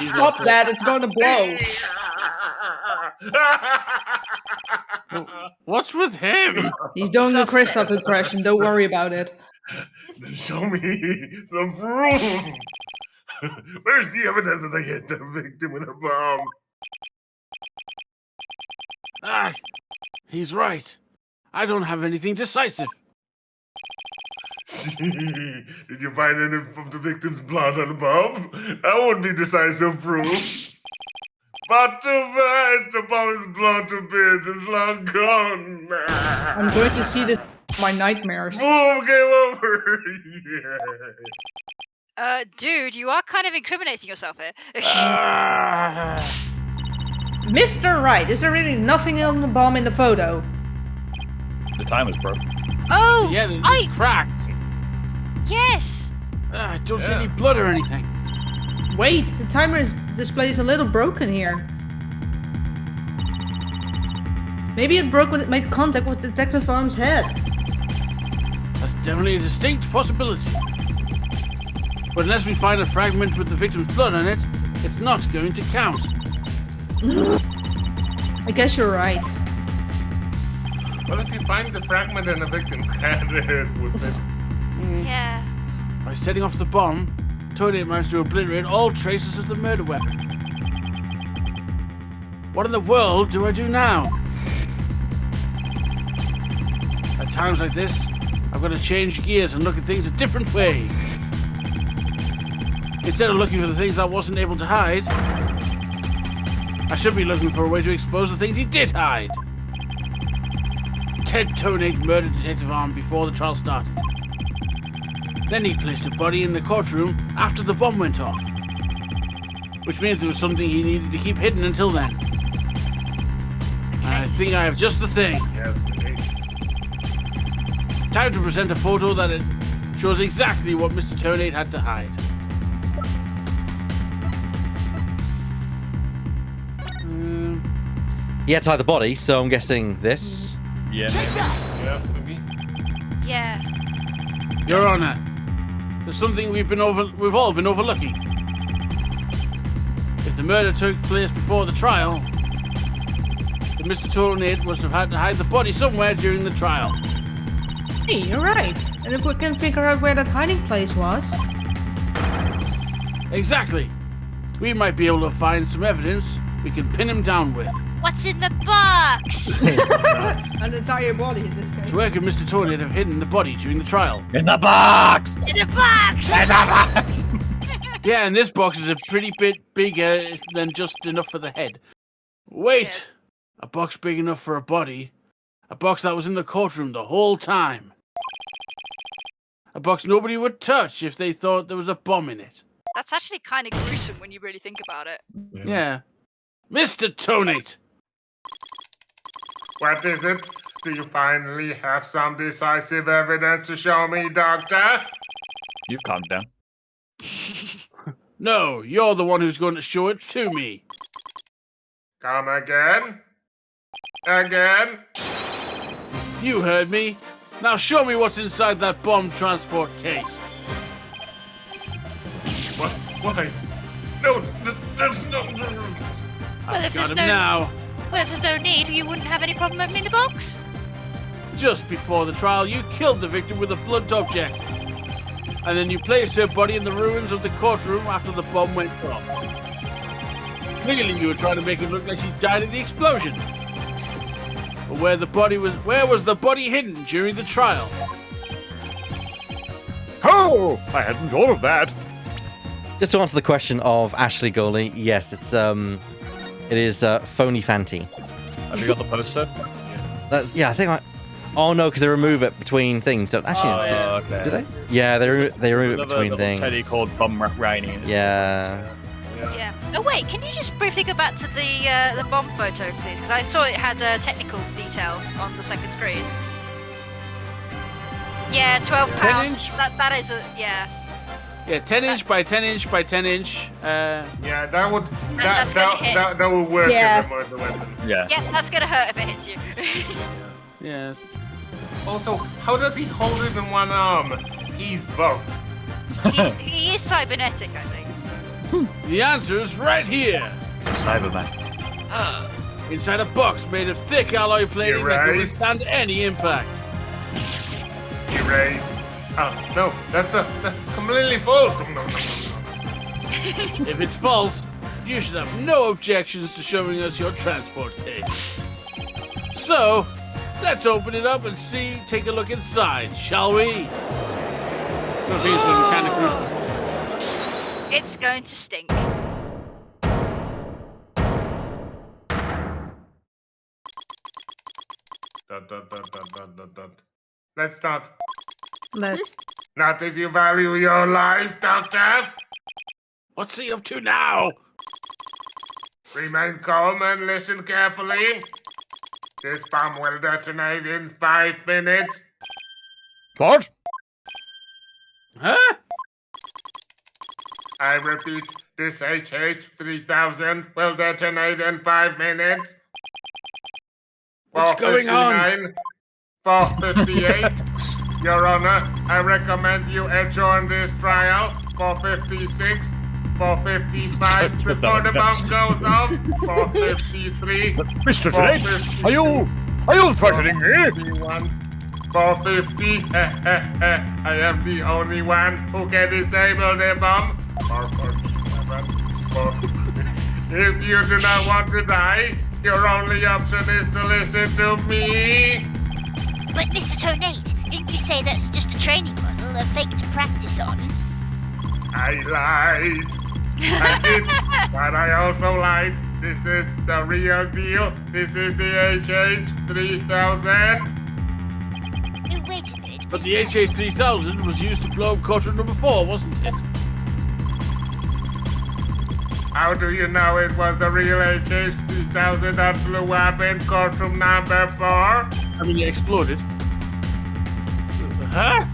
Stop that! It's gonna blow. What's with him? He's doing a Kristoff impression. Don't worry about it. Show me some proof. Where's the evidence that I hit the victim with a bomb? Ah, he's right. I don't have anything decisive. Did you find any of the victim's blood on the bomb? That would be decisive proof. But too bad, the bomb is blown to bits. It's long gone. I'm going to see this in my nightmares. Boom, game over. Yeah. Dude, you are kind of incriminating yourself here. Mr. Wright, is there really nothing on the bomb in the photo? The timer's broke. Oh, Yeah, it's cracked. yes. I don't see any blood or anything. Wait, the timer display is a little broken here. Maybe it broke when it made contact with Detective Arm's head. That's definitely a distinct possibility. But unless we find a fragment with the victim's blood on it, it's not going to count. I guess you're right. What if you find the fragment in the victim's head with it? Yeah. By setting off the bomb, Tony managed to obliterate all traces of the murder weapon. What in the world do I do now? At times like this, I've got to change gears and look at things a different way. Instead of looking for the things I wasn't able to hide, I should be looking for a way to expose the things he did hide. Ted Tonate murdered Detective Arm before the trial started. Then he placed a body in the courtroom after the bomb went off. Which means there was something he needed to keep hidden until then. I think I have just the thing. Yes, indeed. Time to present a photo that it shows exactly what Mr. Tonate had to hide. He had to hide the body, so I'm guessing this. Yeah. Take that! Yeah, maybe. Yeah. Your Honor, there's something we've all been overlooking. If the murder took place before the trial, then Mr. Tonate must have had to hide the body somewhere during the trial. Hey, you're right. And if we can figure out where that hiding place was... Exactly. We might be able to find some evidence we can pin him down with. What's in the box? An entire body in this case. So where could Mr. Tonate have hidden the body during the trial? In the box! In the box! In the box! Yeah, and this box is a pretty bit bigger than just enough for the head. Wait! A box big enough for a body? A box that was in the courtroom the whole time? A box nobody would touch if they thought there was a bomb in it? That's actually kind of gruesome when you really think about it. Yeah. Mr. Tonate! What is it? Do you finally have some decisive evidence to show me, Doctor? You've calmed down. No, you're the one who's going to show it to me. Come again? Again? You heard me. Now show me what's inside that bomb transport case. What? Why? No, there's no... Well, if Got there's him no, now. well, if there's no need, you wouldn't have any problem opening the box. Just before the trial, you killed the victim with a blunt object. And then you placed her body in the ruins of the courtroom after the bomb went off. Clearly you were trying to make it look like she died in the explosion. But where was the body hidden during the trial? Oh, I hadn't thought of that. Just to answer the question of Ashley Goldie, yes, it is Phony Fanty. Have you got the poster? That's I think I. Oh no, because they remove it between things. Don't actually? Oh, okay. Do they? Yeah, they remove it Another between little things. Teddy called Bum Rainy. Yeah. Yeah. Oh wait, can you just briefly go back to the bomb photo, please? Because I saw it had technical details on the second screen. Yeah, 12 pounds. 10 inch? That is a yeah. Yeah, 10 inch by 10 inch by 10 inch. Yeah, that would that's gonna hit. that would work Yeah. as a murder weapon. Yeah. Yeah, that's gonna hurt if it hits you. Yeah. Also, how does he hold it in one arm? He's both. He is cybernetic, I think. So. The answer's right here. It's a Cyberman. Inside a box made of thick alloy plating that can Erased. withstand any impact. Erase. Oh no, that's completely false. No. If it's false, you should have no objections to showing us your transport case. So, let's open it up and take a look inside, shall we? I think it's going to be kind of gruesome. It's going to stink. Let's not. Let's. Not if you value your life, Doctor. What's he up to now? Remain calm and listen carefully. This bomb will detonate in 5 minutes. What? Huh? I repeat, this HH-3000 will detonate in 5 minutes. What's going on? 458. Your Honor, I recommend you adjourn this trial. 456. 455 That's before the bomb ridiculous. goes off. 453. Mr. Tonate, are you threatening me? 451. 450. I am the only one who can disable the bomb. 447. 450. If you do not want to die, your only option is to listen to me. But Mr. Tonate, didn't you say that's just a training model, a fake to practice on? I lied. I did, but I also lied. This is the real deal. This is the HH3000. Oh, wait a minute. But the HA3000 was used to blow up quarter number 4, wasn't it? How do you know it was the real HH3000 that blew up in courtroom number 4? I mean, it exploded. Huh?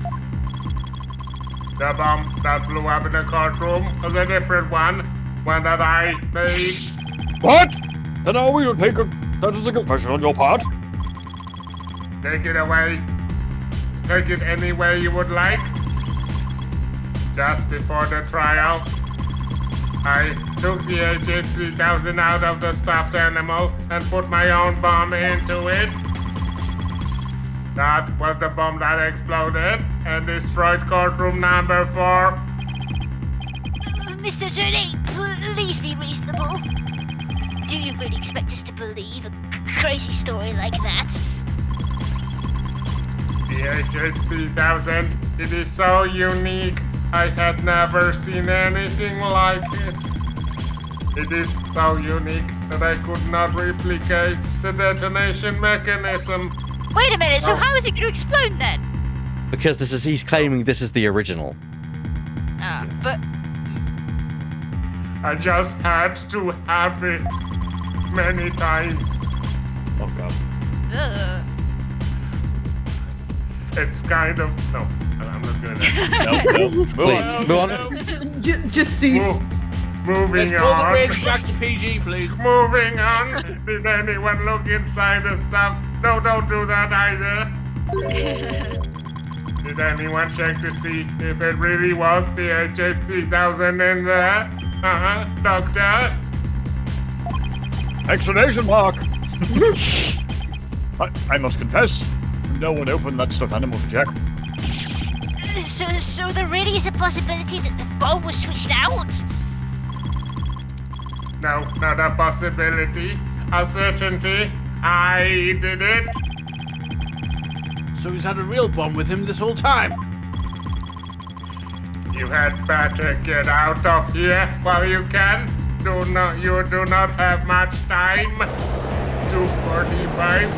The bomb that blew up in the courtroom was a different one that I made. What? Then I will take that as a confession on your part. Take it away. Take it any way you would like. Just before the trial, I took the HH3000 out of the stuffed animal and put my own bomb into it. That was the bomb that exploded and destroyed courtroom number 4. Mr. Tonate, please be reasonable. Do you really expect us to believe a crazy story like that? The HH3000, it is so unique. I had never seen anything like it. It is so unique that I could not replicate the detonation mechanism. Wait a minute, so Oh. how is it going to explode then? Because he's claiming this is the original. But I just had to have it many times. Oh god. It's kind of no. I'm not gonna. No. Please, move on. Just cease. Moving Let's pull the on. range back to PG, please. Moving on. Did anyone look inside the stuff? No, don't do that either. Did anyone check to see if it really was the HH3000 in there? Doctor? Explanation mark. I must confess, no one opened that stuffed animal to check. so there really is a possibility that the bomb was switched out? No, not a possibility. A certainty. I did it. So he's had a real bomb with him this whole time. You had better get out of here while you can. You do not have much time. 2:45,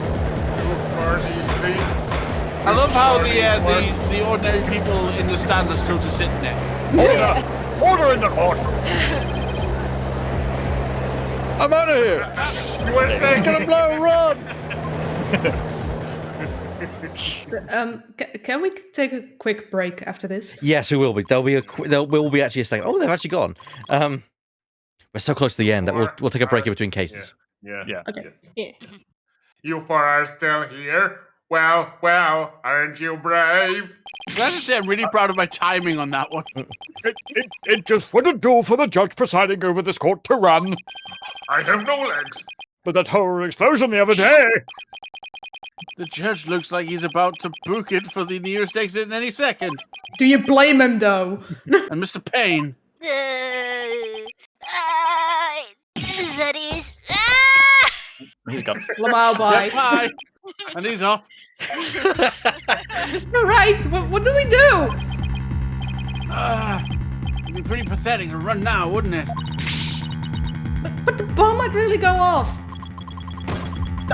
2:43. I love how the ordinary people in the stands are still just sitting there. Order in the court. I'm out of here. You were saying It's gonna blow. Run. Can we take a quick break after this? Yes, we will be. There will be actually a second. Oh, they've actually gone. We're so close to the end that we'll take a break in between cases. Yeah. Okay. Yeah. You four are still here? Well, aren't you brave? I have to say, I'm really proud of my timing on that one. It just wouldn't do for the judge presiding over this court to run. I have no legs. But that horrible explosion the other day. The judge looks like he's about to book it for the nearest exit in any second. Do you blame him though? And Mr. Payne. That is. He's gone. Lamau, bye. Yeah, bye. And he's off. Mr. Wright, what do we do? It'd be pretty pathetic to run now, wouldn't it? But the bomb might really go off.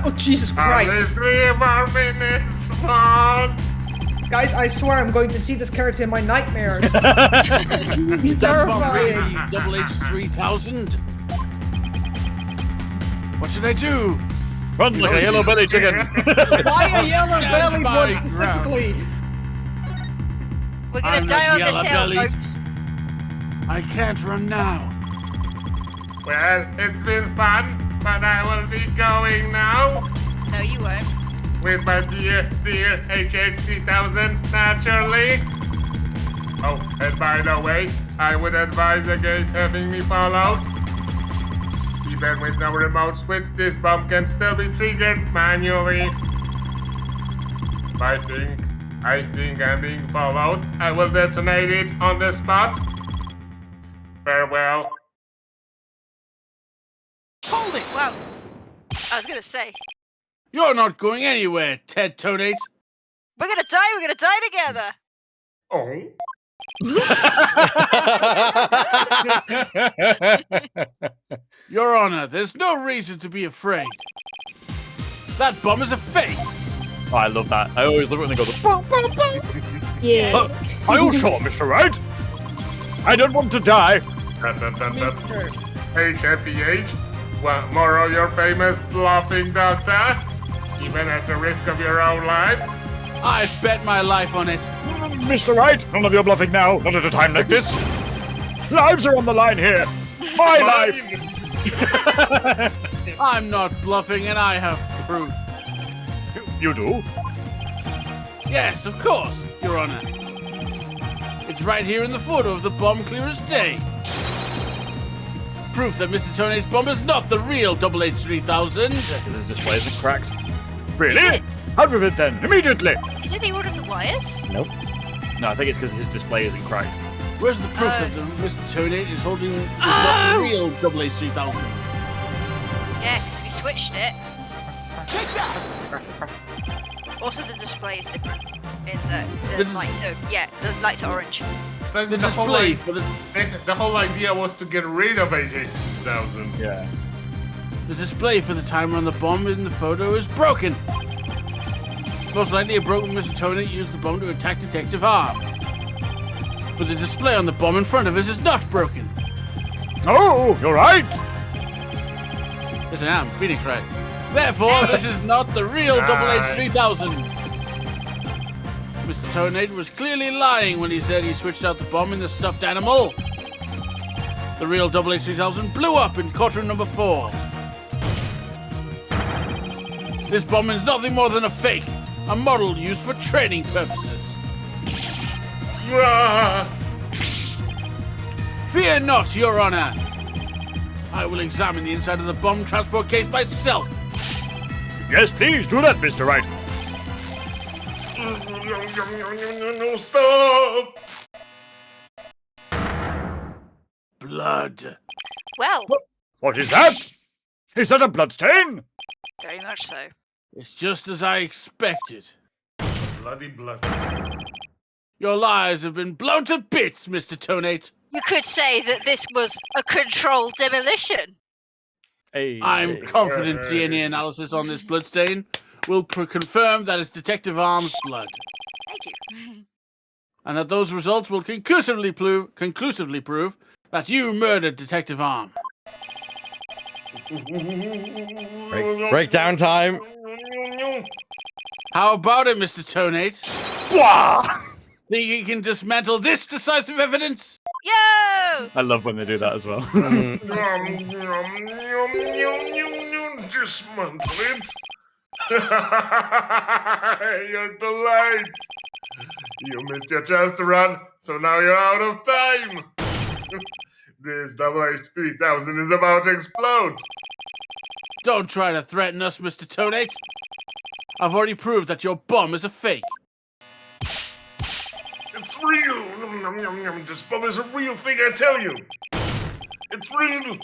Oh, Jesus Only Christ. 3 more minutes, Mom. Guys, I swear I'm going to see this character in my nightmares. He's That bomb terrifying. really Double H3000. What should I do? Run like a yellow belly chicken. Why a yellow bellied by one ground. specifically? We're gonna I'm die not on this hill, yellow-bellied. folks. I can't run now. Well, it's been fun, but I will be going now. No, you won't. With my dear HH3000, naturally. Oh, and by the way, I would advise against having me followed. Even with no remote switch, this bomb can still be triggered manually. I think I'm being followed. I will detonate it on the spot. Farewell. Hold it! Well, I was gonna say. You're not going anywhere, Ted Tonate. we're gonna die. We're gonna die together. Oh. Your Honor, there's no reason to be afraid. That bomb is a fake. Oh, I love that. I always love it when they go, "Bum, bum, bum." Yes. Are you sure, Mr. Wright? I don't want to die. HFPH, what more of your famous bluffing, Doctor? Even at the risk of your own life? I bet my life on it. Mr. Wright, none of your bluffing now. Not at a time like this. Lives are on the line here. My life. I'm not bluffing, and I have proof. You do? Yes, of course, Your Honor. It's right here in the photo of the bomb, clear as day. Proof that Mr. Tonate's bomb is not the real H3000. Because his display isn't cracked. Really? Out with it then, immediately. Is it the order of the wires? Nope. No, I think it's because his display isn't cracked. Where's the proof that Mr. Tonate is holding not the real H3000? Yeah, because we switched it. Take that! Also, the display is different. In the lights are the lights are orange. So The whole display for the whole idea was to get rid of HH2000. Yeah. the display for the timer on the bomb in the photo is broken. Most likely, a broken Mr. Tonate used the bomb to attack Detective Arm. But the display on the bomb in front of us is not broken. Oh, you're right. Yes, I am. Phoenix Wright. Therefore, this is not the real H3000. Mr. Tonate was clearly lying when he said he switched out the bomb in the stuffed animal. The real H3000 blew up in courtroom number 4. This bomb is nothing more than a fake, a model used for training purposes. Fear not, Your Honor. I will examine the inside of the bomb transport case myself. Yes, please do that, Mr. Wright. No, stop! Blood. Well, What is that? Is that a bloodstain? very much so. It's just as I expected. Bloody blood. Your lies have been blown to bits, Mr. Tonate. You could say that this was a controlled demolition. Hey, I'm confident DNA analysis on this bloodstain will confirm that it's Detective Arm's blood, Thank you. and that those results will conclusively prove that you murdered Detective Arm. Breakdown time. How about it, Mr. Tonate? Blah! Think you can dismantle this decisive evidence? Yo! I love when they do that as well. Dismantle it. You're delight. You missed your chance to run, so now you're out of time. This H3000 is about to explode. Don't try to threaten us, Mr. Tonate. I've already proved that your bomb is a fake. It's real. This bomb is a real thing, I tell you. It's real.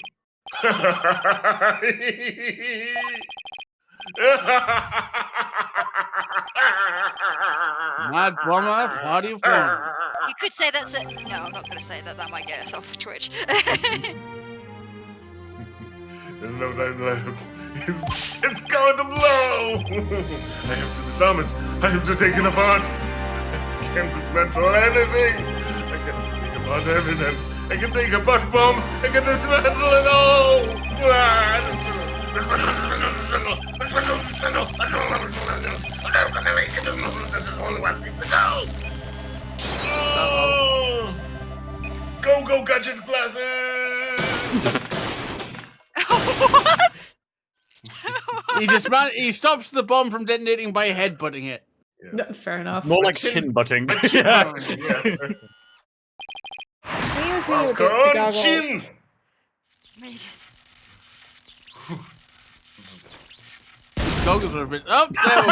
Mad bomber, party of one. You could say that's a... No, I'm not going to say that. That might get us off Twitch. There's no time left. It's going to blow! I have to disarm it. I have to take it apart. I can't dismantle anything. I can take apart evidence. I can take apart bombs. I can dismantle it all! Go, gadget glasses! What? He stops the bomb from detonating by headbutting it. No, fair enough. More like chin butting. He was hitting with the Welcome, goggles. chin! His goggles are a bit... Oh, there we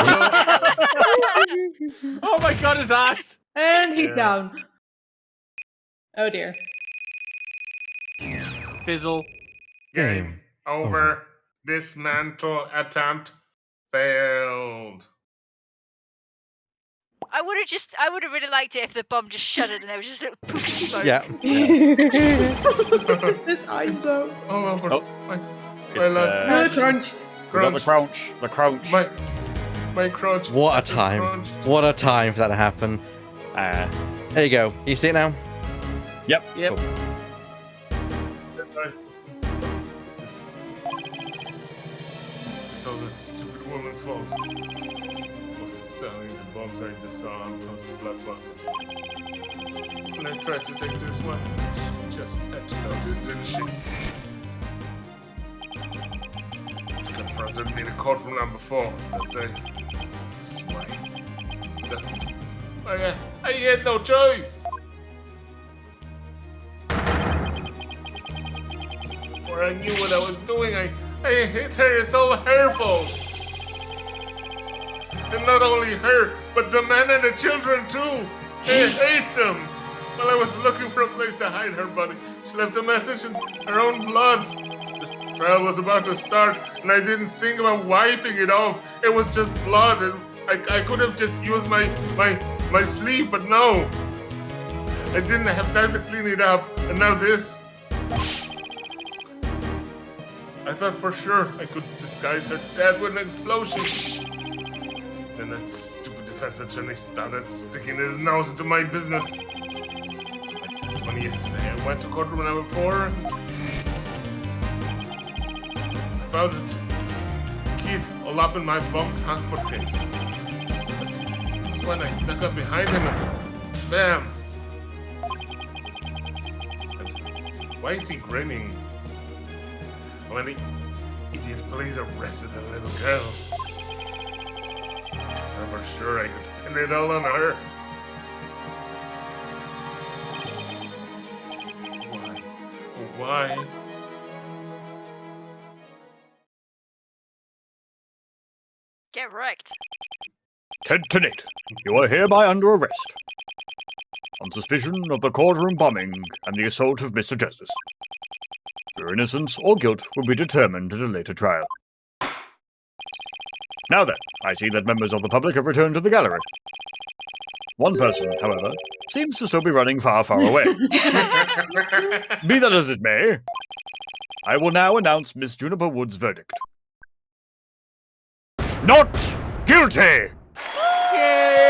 go. Oh my god, his eyes! And he's down. Oh dear. Fizzle. Game over. Dismantle attempt failed. I would have really liked it if the bomb just shuddered and there was just a little poof of smoke. Yeah. This ice though. All over. Oh. My It's, left. Crunch. we got the crunch. The crunch. My crunch. What a time. Crunch. What a time for that to happen. There you go. You see it now? Yep. Yep. So the stupid woman's fault. Was selling the bombs I just saw on top of the blood bucket. When I tried to take this one, she just etched out this, didn't she? She confronted me in the courtroom number 4 that day. Swine. That's... I had no choice! Before I knew what I was doing, I hit her. It's all her fault. And not only her, but the men and the children too. I hate them. While I was looking for a place to hide her body, she left a message in her own blood. The trial was about to start, and I didn't think about wiping it off. It was just blood, and I could have just used my sleeve, but no. I didn't have time to clean it up, and now this. I thought for sure I could disguise her death with an explosion. Then that stupid defense attorney started sticking his nose into my business. My testimony yesterday, I went to courtroom number 4 and I found it. Kid all up in my bomb transport case. That's when I snuck up behind him and bam! And why is he grinning? When the idiot police arrested the little girl. I'm for sure I could pin it all on her. Why? Get wrecked. Ted Tennant, you are hereby under arrest. On suspicion of the courtroom bombing and the assault of Mr. Justice. Your innocence or guilt will be determined at a later trial. Now then, I see that members of the public have returned to the gallery. One person, however, seems to still be running far, far away. Be that as it may, I will now announce Miss Juniper Wood's verdict. Not guilty! Yay!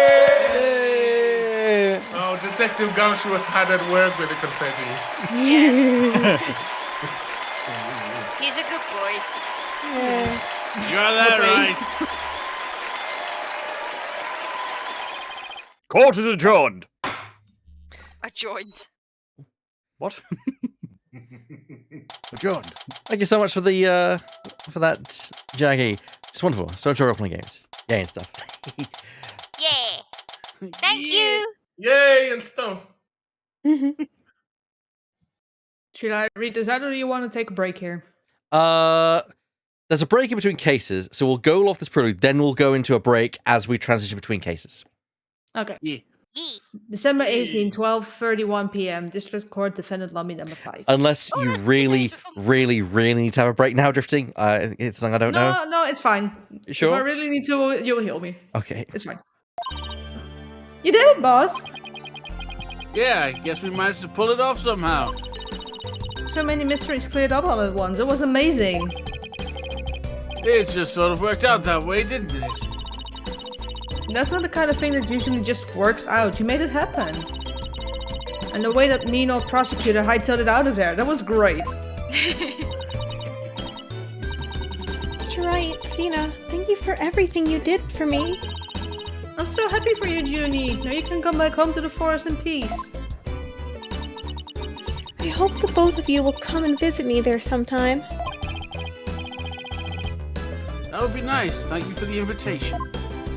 Oh, Detective Gumshoe was hard at work with the confetti. Yes. He's a good boy. You got that right. Court is adjourned. I joined. What? Adjourned. Thank you so much for the for that, Jackie. It's wonderful. So enjoy role-playing games. Yeah, and stuff. Yeah. Thank you. Yay and stuff. Should I read this out or do you want to take a break here? There's a break in between cases, so we'll go off this prelude, then we'll go into a break as we transition between cases. Okay. Yeah. Yee. December 18, 12:31 p.m. District Court Defendant Lobby number 5. Unless Oh, you that's really, beautiful. really, really need to have a break now, Drifting. It's something I don't know. No, it's fine. You sure? If I really need to, you'll heal me. Okay. It's fine. You did it, boss. Yeah, I guess we managed to pull it off somehow. So many mysteries cleared up all at once. It was amazing. It just sort of worked out that way, didn't it? That's not the kind of thing that usually just works out. You made it happen. And the way that mean old prosecutor hightailed it out of there, that was great. That's right, Fina. Thank you for everything you did for me. I'm so happy for you, Junie. Now you can come back home to the forest in peace. I hope the both of you will come and visit me there sometime. That would be nice. Thank you for the invitation.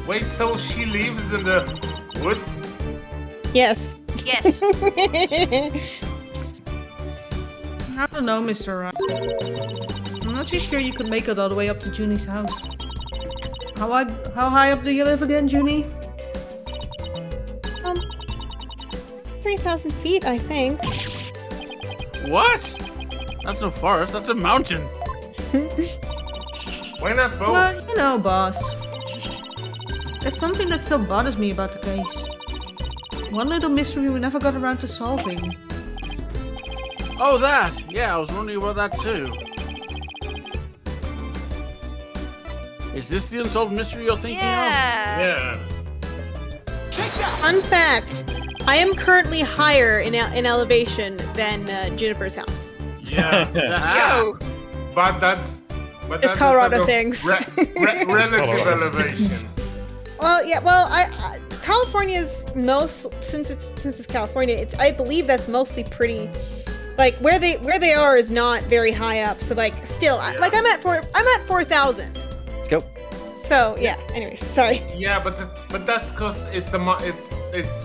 Wait, so she lives in the woods? Yes. Yes. I don't know, Mr. Ryan. I'm not too sure you could make it all the way up to Junie's house. How high up do you live again, Junie? 3,000 feet, I think. What? That's no forest. That's a mountain. Why not both? Well, you know, boss. There's something that still bothers me about the case. One little mystery we never got around to solving. Oh, that! Yeah, I was wondering about that too. Is this the unsolved mystery you're thinking Yeah. Yeah. Take that! Fun fact: I am currently higher in elevation than Juniper's house. Yeah. of? But that's Just a Colorado sort of things. relative Colorado elevation. Well, yeah. Well, I California's most since it's California. I believe that's mostly pretty. Like where they are is not very high up. So like still, like I'm at 4,000. Let's go. So yeah. Anyways, sorry. Yeah, but that's because it's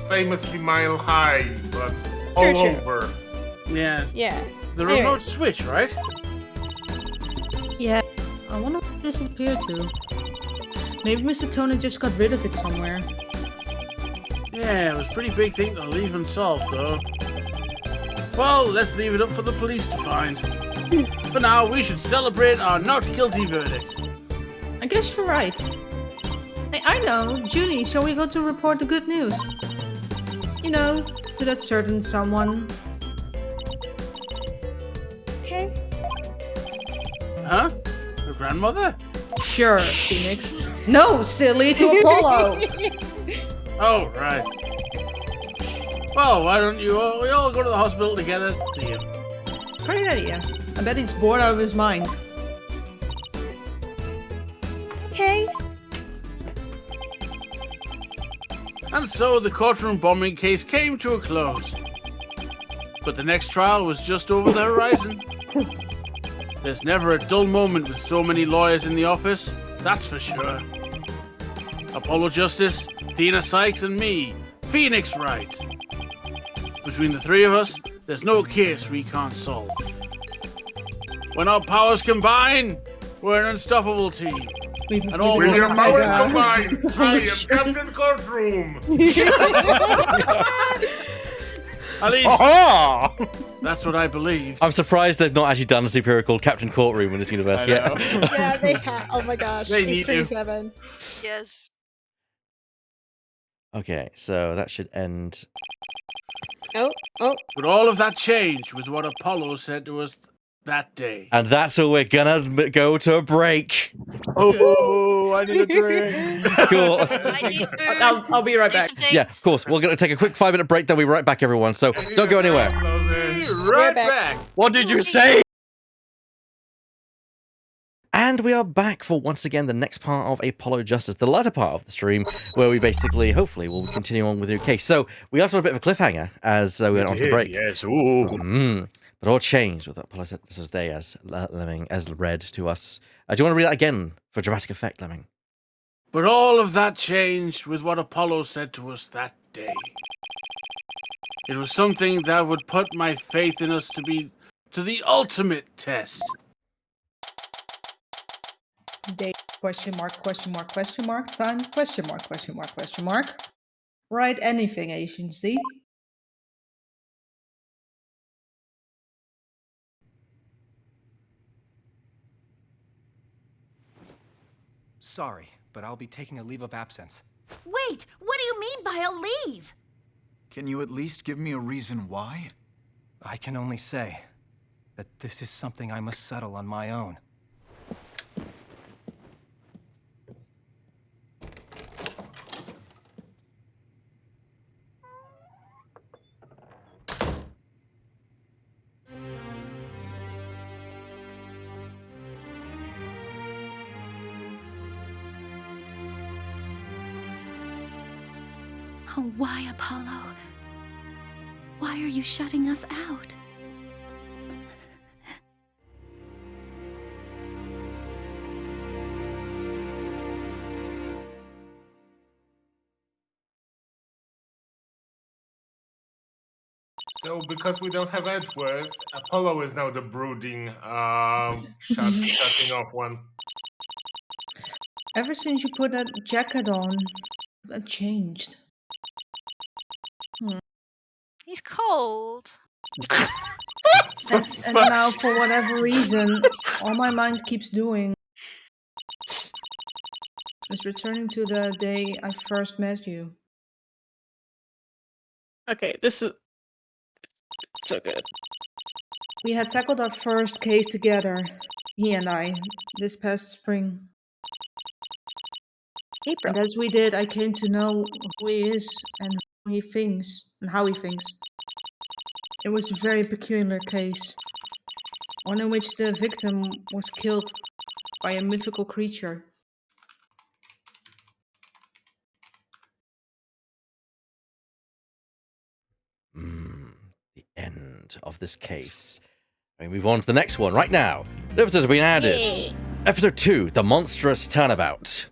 famously mile high, but all Sure. over. Yeah. Yeah. The Anyway. remote switch, right? Yeah. I wonder what this disappeared to. Maybe Mr. Tony just got rid of it somewhere. Yeah, it was a pretty big thing to leave unsolved, though. Well, let's leave it up for the police to find. For now, we should celebrate our not guilty verdict. I guess you're right. Hey, I know. Junie, shall we go to report the good news? You know, to that certain someone. Okay. Huh? Your grandmother? Sure, Phoenix. No, silly, to Apollo! Oh, right. Well, why don't we all go to the hospital together? See you. Great idea. I bet he's bored out of his mind. Okay. And so the courtroom bombing case came to a close. But the next trial was just over the horizon. There's never a dull moment with so many lawyers in the office, that's for sure. Apollo Justice, Athena Sykes, and me, Phoenix Wright. Between the three of us, there's no case we can't solve. When our powers combine, we're an unstoppable team. And all With your powers Yeah. combined, I am Captain Courtroom. At least, Aha! that's what I believe. I'm surprised they've not actually done a superhero called Captain Courtroom in this universe I yet. know. Yeah, they have. Oh my gosh. They He's need to. 27. Yes. Okay, so that should end. Oh. But all of that changed with what Apollo said to us that day. And that's where we're gonna go to a break. Oh, I need a drink. Cool. I need booze, I'll be right do back. some things. Yeah, of course. We're gonna take a quick 5-minute break, then we'll be right back, everyone. So don't go anywhere. Right back. back. What did you say? And we are back for once again the next part of Apollo Justice, the latter part of the stream, where we basically, hopefully, will continue on with the new case. So we left on a bit of a cliffhanger as we went on to the break. Yes. Ooh. But all changed with Apollo Justice Day as Lemming as read to us. Do you want to read that again for dramatic effect, Lemming? But all of that changed with what Apollo said to us that day. It was something that would put my faith in us to the ultimate test. Date, question mark, time, question mark. Write anything, agency. Sorry, but I'll be taking a leave of absence. Wait, what do you mean by a leave? Can you at least give me a reason why? I can only say that this is something I must settle on my own. Oh, why, Apollo? Why are you shutting us out? So, because we don't have Edgeworth, Apollo is now the brooding, shutting off one. Ever since you put that jacket on, that changed. He's cold. And now, for whatever reason, all my mind keeps doing is returning to the day I first met you. Okay, this is so good. We had tackled our first case together, he and I, this past spring. April. And as we did, I came to know who he is and who he thinks and how he thinks. It was a very peculiar case, one in which the victim was killed by a mythical creature. The end of this case. We move on to the next one right now. The episodes have been added. Yay. Episode 2, The Monstrous Turnabout.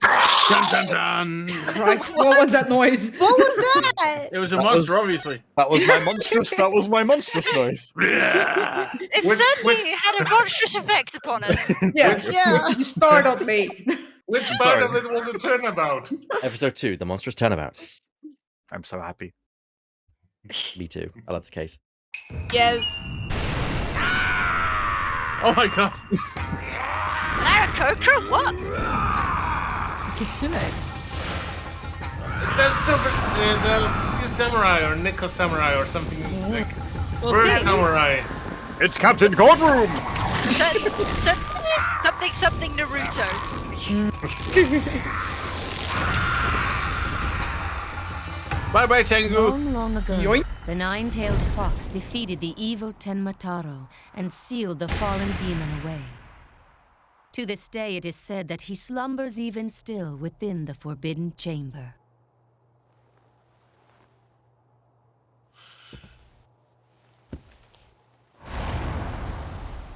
Dun dun dun! Christ, what was that noise? What was that? It was a That monster, was- obviously. That was my monstrous. That was my monstrous noise. It Which- certainly had a monstrous effect upon us. Yeah, Yeah. you startled me. Which I'm part sorry. of it was the turnabout? Episode 2, The Monstrous Turnabout. I'm so happy. Me too. I love this case. Yes. Oh my god. Aarakocra? What? Kitsune. It's that the samurai or Nico samurai or something like bird Okay. samurai. It's Captain Courtroom. Something Naruto. Bye bye, Tengu. Long, long ago, Yoink. the nine-tailed fox defeated the evil Tenmataro and sealed the fallen demon away. To this day, it is said that he slumbers even still within the forbidden chamber.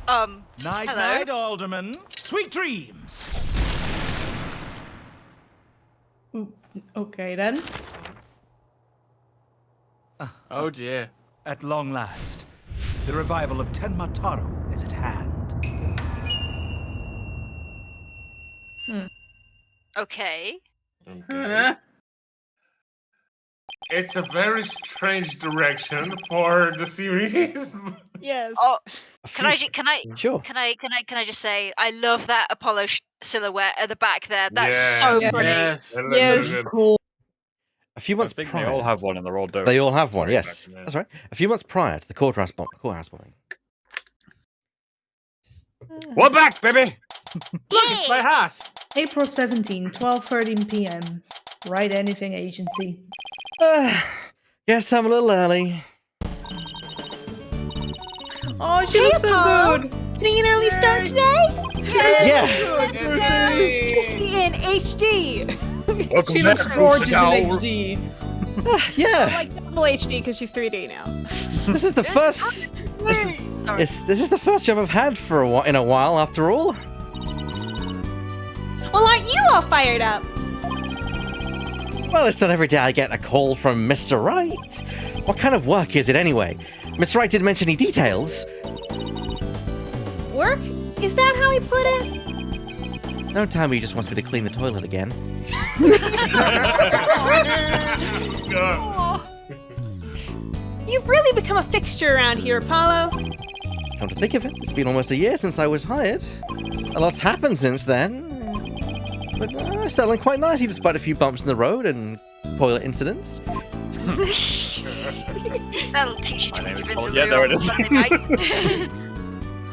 Night, Hello? night, Alderman. Sweet dreams. Okay then. Oh dear. At long last, the revival of Tenmataro is at hand. Okay. Okay. It's a very strange direction for the series. Yes. Oh, A can I few- ju- Sure. can I just say I love that Apollo silhouette at the back there. That's Yeah. so Yeah. funny. Yes. That looks Yes. really good. Cool. A few I months think prior. they all have one, and they're all dope. They all have one, Sorry, yes. back, yeah. That's right. A few months prior to the courthouse bombing. We're back, baby. Look, it's my hat. April 17, 12:13 p.m. Write Anything Agency. Guess I'm a little early. Oh, she Hey, looks so Apollo. good. Getting an early start today? Yeah. Trixie in HD. Welcome She back, looks gorgeous in Crusader. HD. Yeah. Like double HD because she's 3D now. This is the first. This is the first job I've had for in a while. After all. Well, aren't you all fired up? Well, it's not every day I get a call from Mr. Wright. What kind of work is it anyway? Mr. Wright didn't mention any details. Work? Is that how he put it? Don't tell me he just wants me to clean the toilet again. God. You've really become a fixture around here, Apollo. Come to think of it, it's been almost a year since I was hired. A lot's happened since then. But settling quite nicely despite a few bumps in the road and toilet incidents. That'll teach you to My eat name is a Paul. Vindaloo Yeah, there it on is. Sunday night.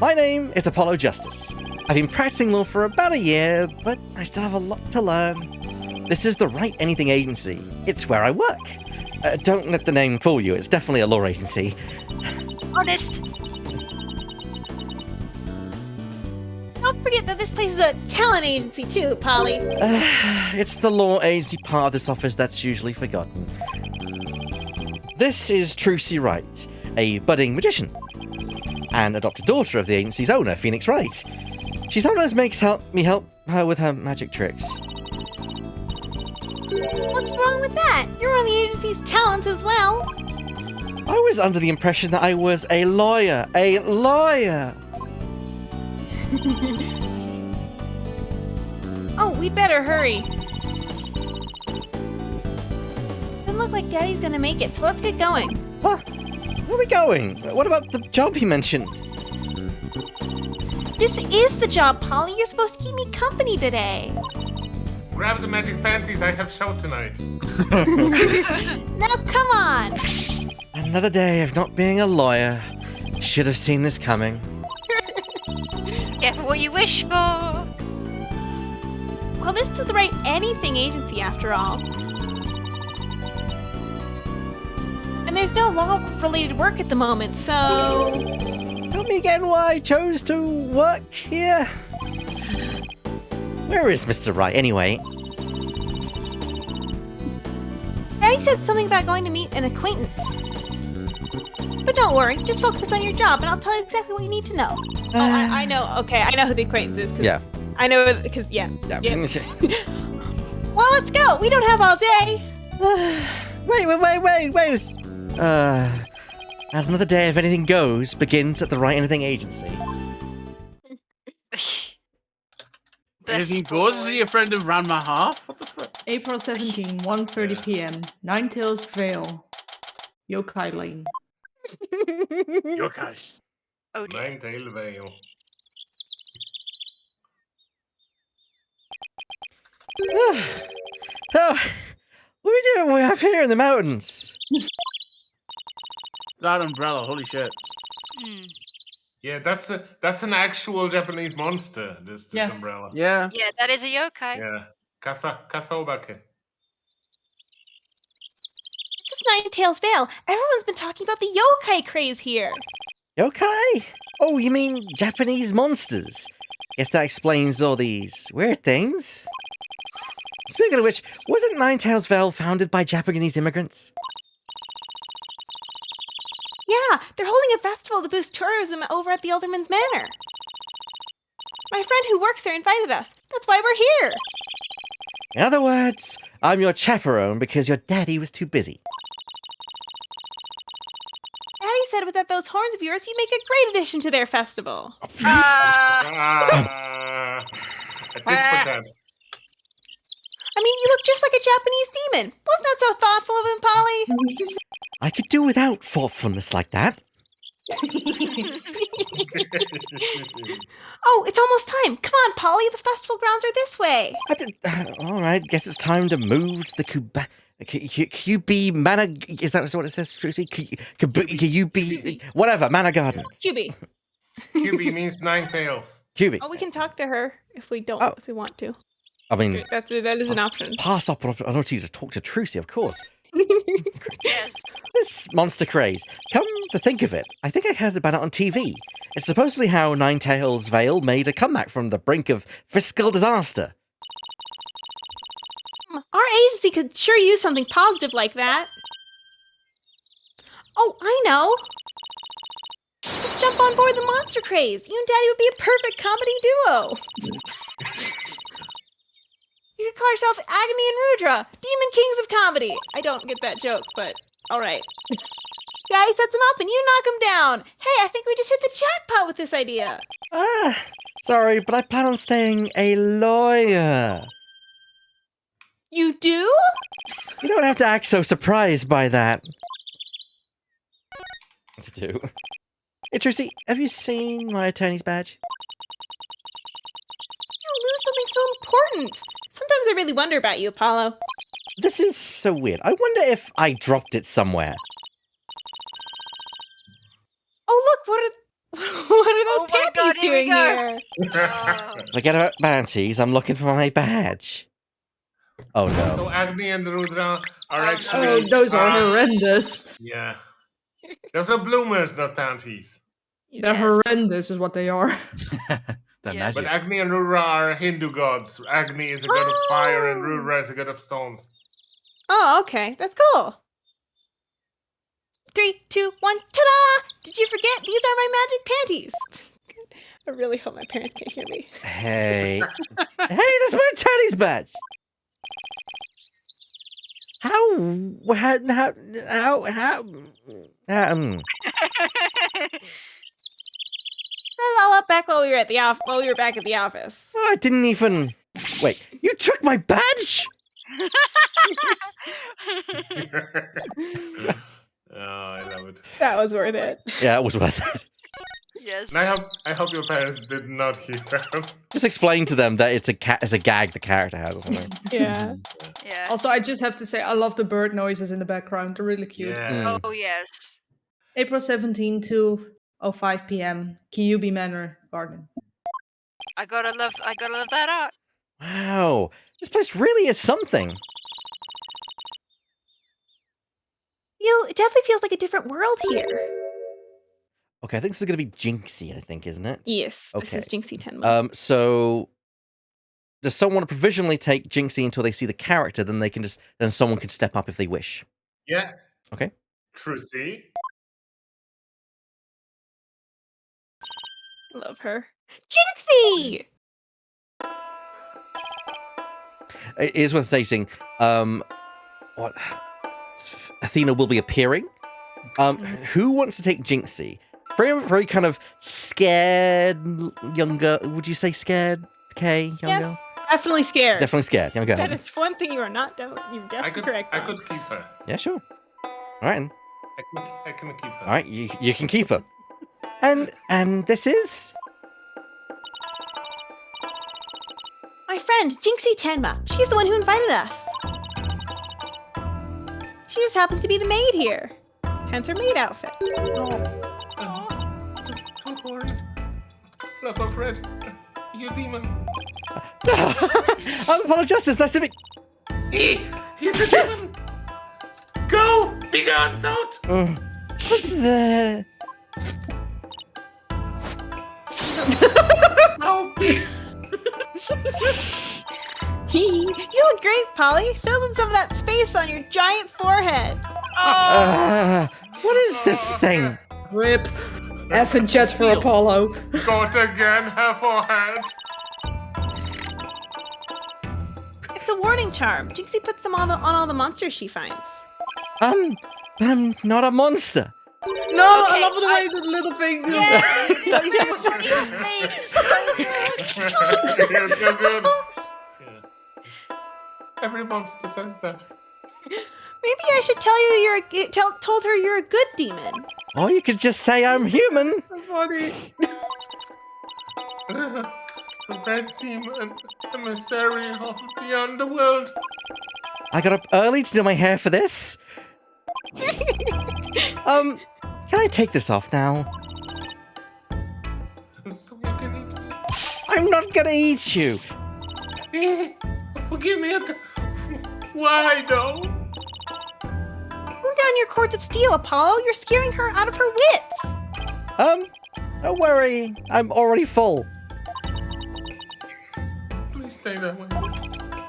My name is Apollo Justice. I've been practicing law for about a year, but I still have a lot to learn. This is the Write Anything Agency. It's where I work. Don't let the name fool you, it's definitely a law agency. Honest. Don't forget that this place is a talent agency too, Polly. It's the law agency part of this office that's usually forgotten. This is Trucy Wright, a budding magician, and adopted daughter of the agency's owner, Phoenix Wright. She sometimes makes me help her with her magic tricks. What's wrong with that? You're on the agency's talents as well. I was under the impression that I was a lawyer. A lawyer! Oh, we better hurry. Doesn't look like Daddy's gonna make it, so let's get going. What? Where are we going? What about the job you mentioned? This is the job, Polly. You're supposed to keep me company today. Grab the magic panties, I have show tonight. Now come on! Another day of not being a lawyer. Should have seen this coming. Careful what you wish for. Well, this is the right anything agency after all. And there's no law-related work at the moment, so... Tell me again why I chose to work here. Where is Mr. Wright, anyway? Daddy said something about going to meet an acquaintance. But don't worry, just focus on your job, and I'll tell you exactly what you need to know. I know. Okay, I know who the acquaintance is. Yeah. I know because yeah. Yeah. Well, let's go. We don't have all day. Wait. And another day of anything goes begins at the Right Anything Agency. Anything goes? Is he a friend of Ranma Half? What the fuck? April 17, 1:30 p.m. Ninetales Vale. Yokai Lane. Yokai. Oh dear. Nine-tail veil. Oh, what are we doing way up here in the mountains? That umbrella, holy shit. Hmm. Yeah, that's an actual Japanese monster. This Yeah. umbrella. Yeah. Yeah, that is a yokai. Yeah. Kasobake. This is Ninetales Vale. Everyone's been talking about the yokai craze here. Yokai? Oh, you mean Japanese monsters? Guess that explains all these weird things. Speaking of which, wasn't Ninetales Vale founded by Japanese immigrants? Yeah, they're holding a festival to boost tourism over at the Alderman's Manor. My friend who works there invited us. That's why we're here. In other words, I'm your chaperone because your daddy was too busy. Daddy said without those horns of yours, you make a great addition to their festival. I did for that. I mean, you look just like a Japanese demon. Wasn't that so thoughtful of him, Polly? I could do without thoughtfulness like that. Oh, it's almost time. Come on, Polly. The festival grounds are this way. All right, guess it's time to move to the QB Manor. Is that what it says, Trucy? QB, whatever, Manor Garden. QB. QB means nine tails. QB. Oh, we can talk to her if we don't, Oh. if we want to. I mean, That is an option. pass up on opportunity to talk to Trucy, of course. Yes. This monster craze. Come to think of it, I think I heard about it on TV. It's supposedly how Ninetales Vale made a comeback from the brink of fiscal disaster. Our agency could sure use something positive like that. Oh, I know. Let's jump on board the monster craze. You and Daddy would be a perfect comedy duo. You could call yourself Agony and Rudra, Demon Kings of Comedy. I don't get that joke, but all right. Daddy sets him up and you knock him down. Hey, I think we just hit the jackpot with this idea. Sorry, but I plan on staying a lawyer. You do? You don't have to act so surprised by that. What to do? Hey, Trucy, have you seen my attorney's badge? You lose something so important. Sometimes I really wonder about you, Apollo. This is so weird. I wonder if I dropped it somewhere. Oh, look, what are those Oh my panties God, here we doing go. here? Oh. Forget about bounties, I'm looking for my badge. Oh no. So Agni and Rudra are actually. Oh, those are horrendous. Yeah. Those are bloomers, not panties. They're horrendous, is what they are. They're Yes. But magic. Agni and Rudra are Hindu gods. Agni is a god of fire, and Rudra is a god of stones. Oh, okay. That's cool. 3, 2, 1, ta-da! Did you forget? These are my magic panties. I really hope my parents can't hear me. Hey. Hey, that's my attorney's badge! How Set it all up back while we were at the while we were back at the office. I didn't even... Wait, you took my badge? Oh, I love it. That was worth it. Yeah, it was worth it. Yes. And I hope your parents did not hear. Just explain to them that it's a gag the character has or something. Yeah. Yeah. Also, I just have to say, I love the bird noises in the background. They're really cute. Yeah. Oh yes. April 17 to 05 p.m. Kyubi Manor Garden. I gotta love that art. Wow. This place really is something. It definitely feels like a different world here. Okay, I think this is going to be Jinxie, I think, isn't it? Yes, this Okay. is Jinxie Tenma. So does someone want to provisionally take Jinxie until they see the character? Then someone can step up if they wish. Yeah. Okay. Trucy. Love her. Jinxie! It is worth stating. What? Athena will be appearing. Who wants to take Jinxie? Very, very kind of scared, younger. Would you say scared? Kay, younger. Yes, definitely scared. Definitely scared. Younger. That is one thing you are not. You're definitely correct. I could keep her. Yeah, sure. All right. I can keep her. All right, you can keep her. And this is My friend, Jinxie Tenma. She's the one who invited us. She just happens to be the maid here. Hence her maid outfit. Two horns. Love of red. You demon. I'm Apollo Justice. Nice to meet. He's a demon. Go! Be gone, thought! What the? Oh, peace! You look great, Polly. Fill in some of that space on your giant forehead. What is this thing? Rip. F and jets for Apollo. Got again, her forehead. It's a warning charm. Jinxie puts them on all the monsters she finds. I'm not a monster. No, I love the way the little thing. You're good. Yeah. Every monster says that. Maybe I should told her you're a good demon. Or you could just say I'm human. So funny. The red demon, emissary of the underworld. I got up early to do my hair for this. Can I take this off now? So you can eat me. I'm not gonna eat you. Forgive me. Why though? Turn down your cords of steel, Apollo. You're scaring her out of her wits. Don't worry. I'm already full. Please stay that way.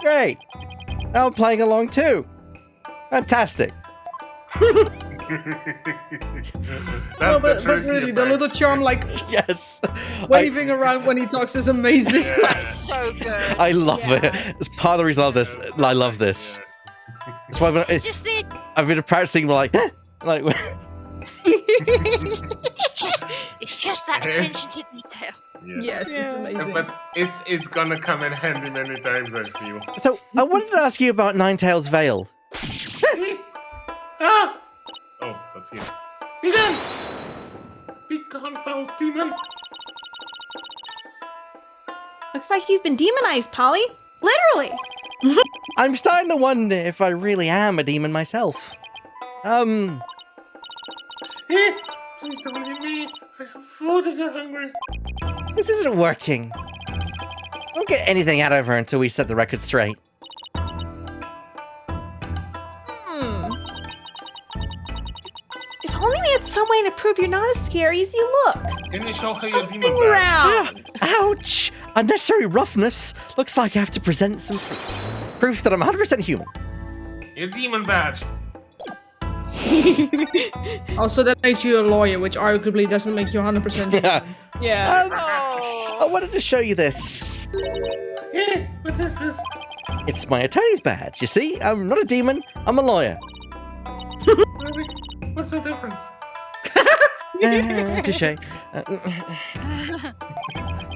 Great. Now I'm playing along too. Fantastic. No, but really, the little charm, like, Yes. waving around when he talks is amazing. That is so good. I love it. It's part of the reason I love this. I love this. That's why It's just the I've been practicing like it's just that attention to detail. Yes, it's amazing. But it's gonna come in handy many times, I feel. So I wanted to ask you about Ninetales Veil. Ah! Oh, that's him. Be gone! Be gone, foul demon! Looks like you've been demonized, Polly. Literally. I'm starting to wonder if I really am a demon myself. Please don't eat me. I have food if you're hungry. This isn't working. I won't get anything out of her until we set the record straight. If only we had some way to prove you're not as scary as you look. Can you show her your demon Something badge? round. Ouch! Unnecessary roughness. Looks like I have to present some proof. Proof that I'm 100% human. Your demon badge. Also, that makes you a lawyer, which arguably doesn't make you 100%. Yeah. Yeah. I wanted to show you this. What is this? It's my attorney's badge. You see, I'm not a demon. I'm a lawyer. Really? What's the difference? Touche.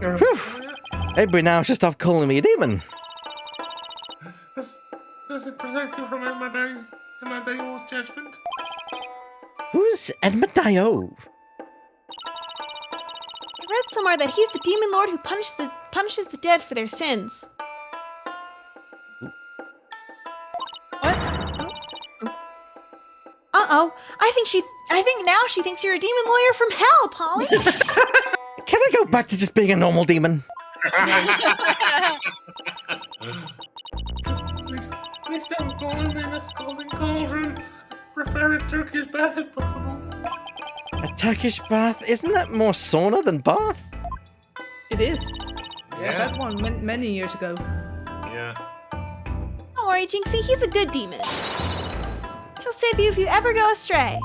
You're a Whew. lawyer? Everybody now should stop calling me a demon. Does it protect you from Emadayo's judgment? Who's Edmadio? read somewhere that he's the demon lord who punishes the dead for their sins. What? Uh-oh. I think now she thinks you're a demon lawyer from hell, Polly. Can I go back to just being a normal demon? Please don't go in a scalding cauldron. Prefer a Turkish bath if possible. A Turkish bath? Isn't that more sauna than bath? It is. I Yeah. had one many years ago. Yeah. Don't worry, Jinxie, he's a good demon. He'll save you if you ever go astray.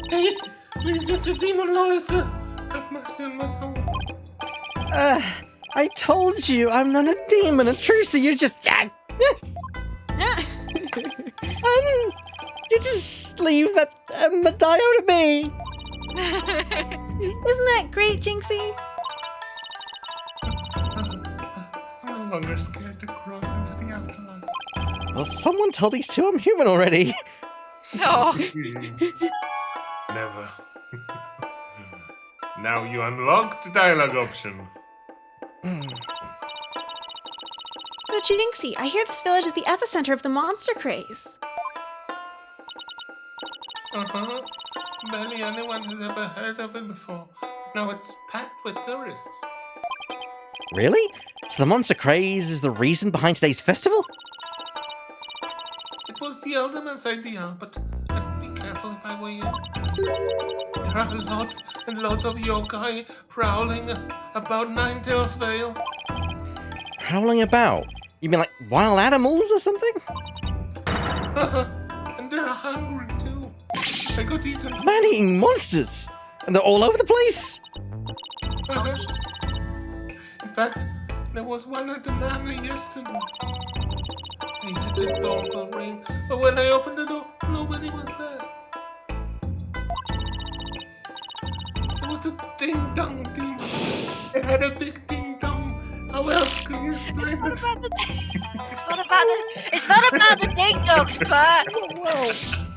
Hey, please, Mr. Demon Lawyer, sir. Have mercy on my soul. I told you I'm not a demon, and Trucy, you just... you just leave that Medeo to me. Isn't that great, Jinxie? I'm no longer scared to cross into the afterlife. Well, someone told these two I'm human already. No. Never. Now you unlock the dialogue option. So, Jinxie, I hear this village is the epicenter of the monster craze. Uh-huh. Barely anyone has ever heard of it before. Now it's packed with tourists. Really? So the monster craze is the reason behind today's festival? It was the Elderman's idea, but I'd be careful if I were you. There are lots and lots of yokai prowling about Ninetales Vale. Prowling about? You mean like wild animals or something? And they're hungry too. I got eaten. Man-eating monsters! And they're all over the place? In fact, there was one at the manor yesterday. I had the doorbell ring, but when I opened the door, nobody was there. It was the ding-dong demon. It had a big ding-dong. How else can you explain it? It's not about the ding dogs, Bert.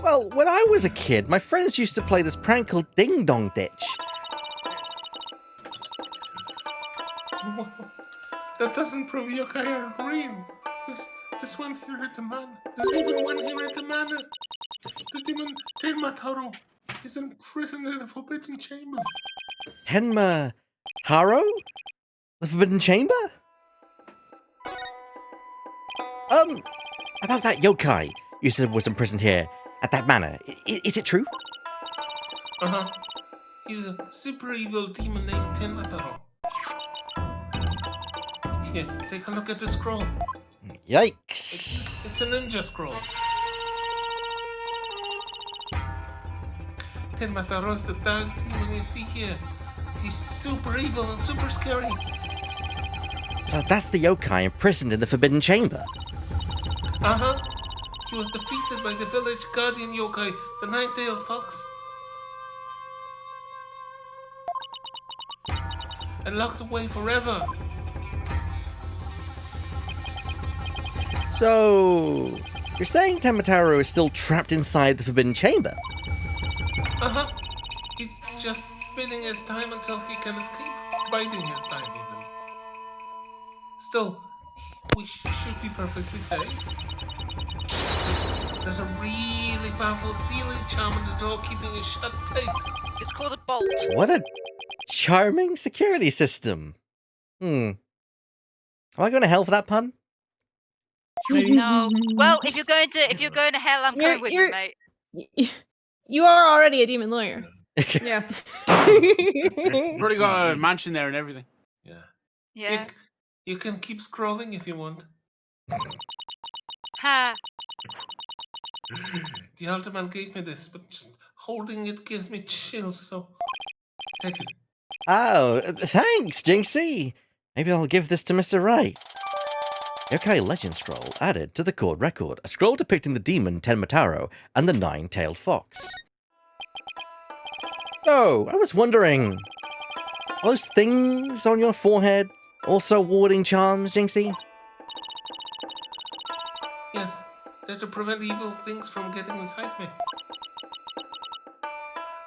Well, when I was a kid, my friends used to play this prank called Ding Dong Ditch. That doesn't prove yokai are real. This one here at the manor. There's even one here at the manor. The demon Tenmataro is imprisoned in the Forbidden Chamber. Tenma Haro? The Forbidden Chamber? About that yokai you said was imprisoned here at that manor. Is it true? Uh-huh. He's a super evil demon named Tenmataro. Here, take a look at the scroll. Yikes. It's a ninja scroll. Tenmataro's the dark demon you see here. He's super evil and super scary. So that's the yokai imprisoned in the Forbidden Chamber. Uh-huh. He was defeated by the village guardian yokai, the nine-tailed fox. And locked away forever. So, you're saying Tenmataro is still trapped inside the Forbidden Chamber? Uh-huh. He's just biding his time until he can escape. Biding his time, even. Still, we should be perfectly safe. There's a really powerful sealing charm on the door keeping it shut tight. It's called a bolt. What a charming security system. Am I going to hell for that pun? No. Well, if you're going to hell, I'm coming with you, mate. You are already a demon lawyer. Yeah. You've already got a mansion there and everything. Yeah. Yeah. You can keep scrolling if you want. Ha. The Alderman gave me this, but just holding it gives me chills, so take it. Oh, thanks, Jinxie. Maybe I'll give this to Mr. Wright. Yokai Legend Scroll added to the court record. A scroll depicting the demon Tenmataro and the nine-tailed fox. Oh, I was wondering, are those things on your forehead also warding charms, Jinxie? Yes, they're to prevent evil things from getting inside me.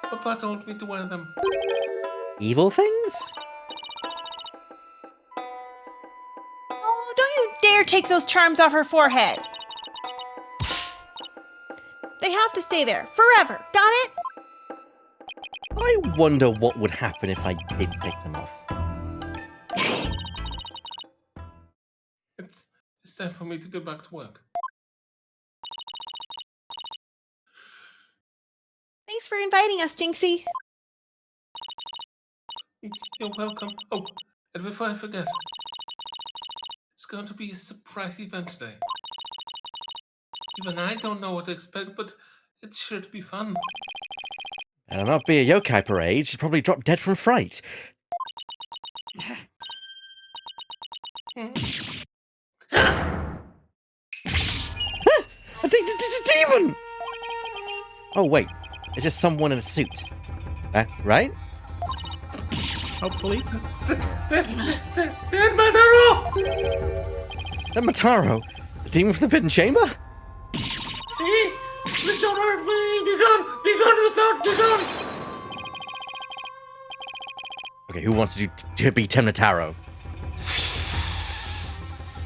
Papa told me to wear them. evil things? Oh, don't you dare take those charms off her forehead. They have to stay there forever. Got it? I wonder what would happen if I did take them off. It's time for me to get back to work. Thanks for inviting us, Jinxie. You're welcome. Oh, and before I forget, it's going to be a surprise event today. Even I don't know what to expect, but it's sure to be fun. Better not be a yokai parade. She'd probably drop dead from fright. A demon! Oh, wait. It's just someone in a suit. Right? Hopefully. That Mataro? The demon from the Forbidden Chamber? Please don't hurt me! Be gone! Be gone without! Be gone! Okay, who wants to be Temnataro?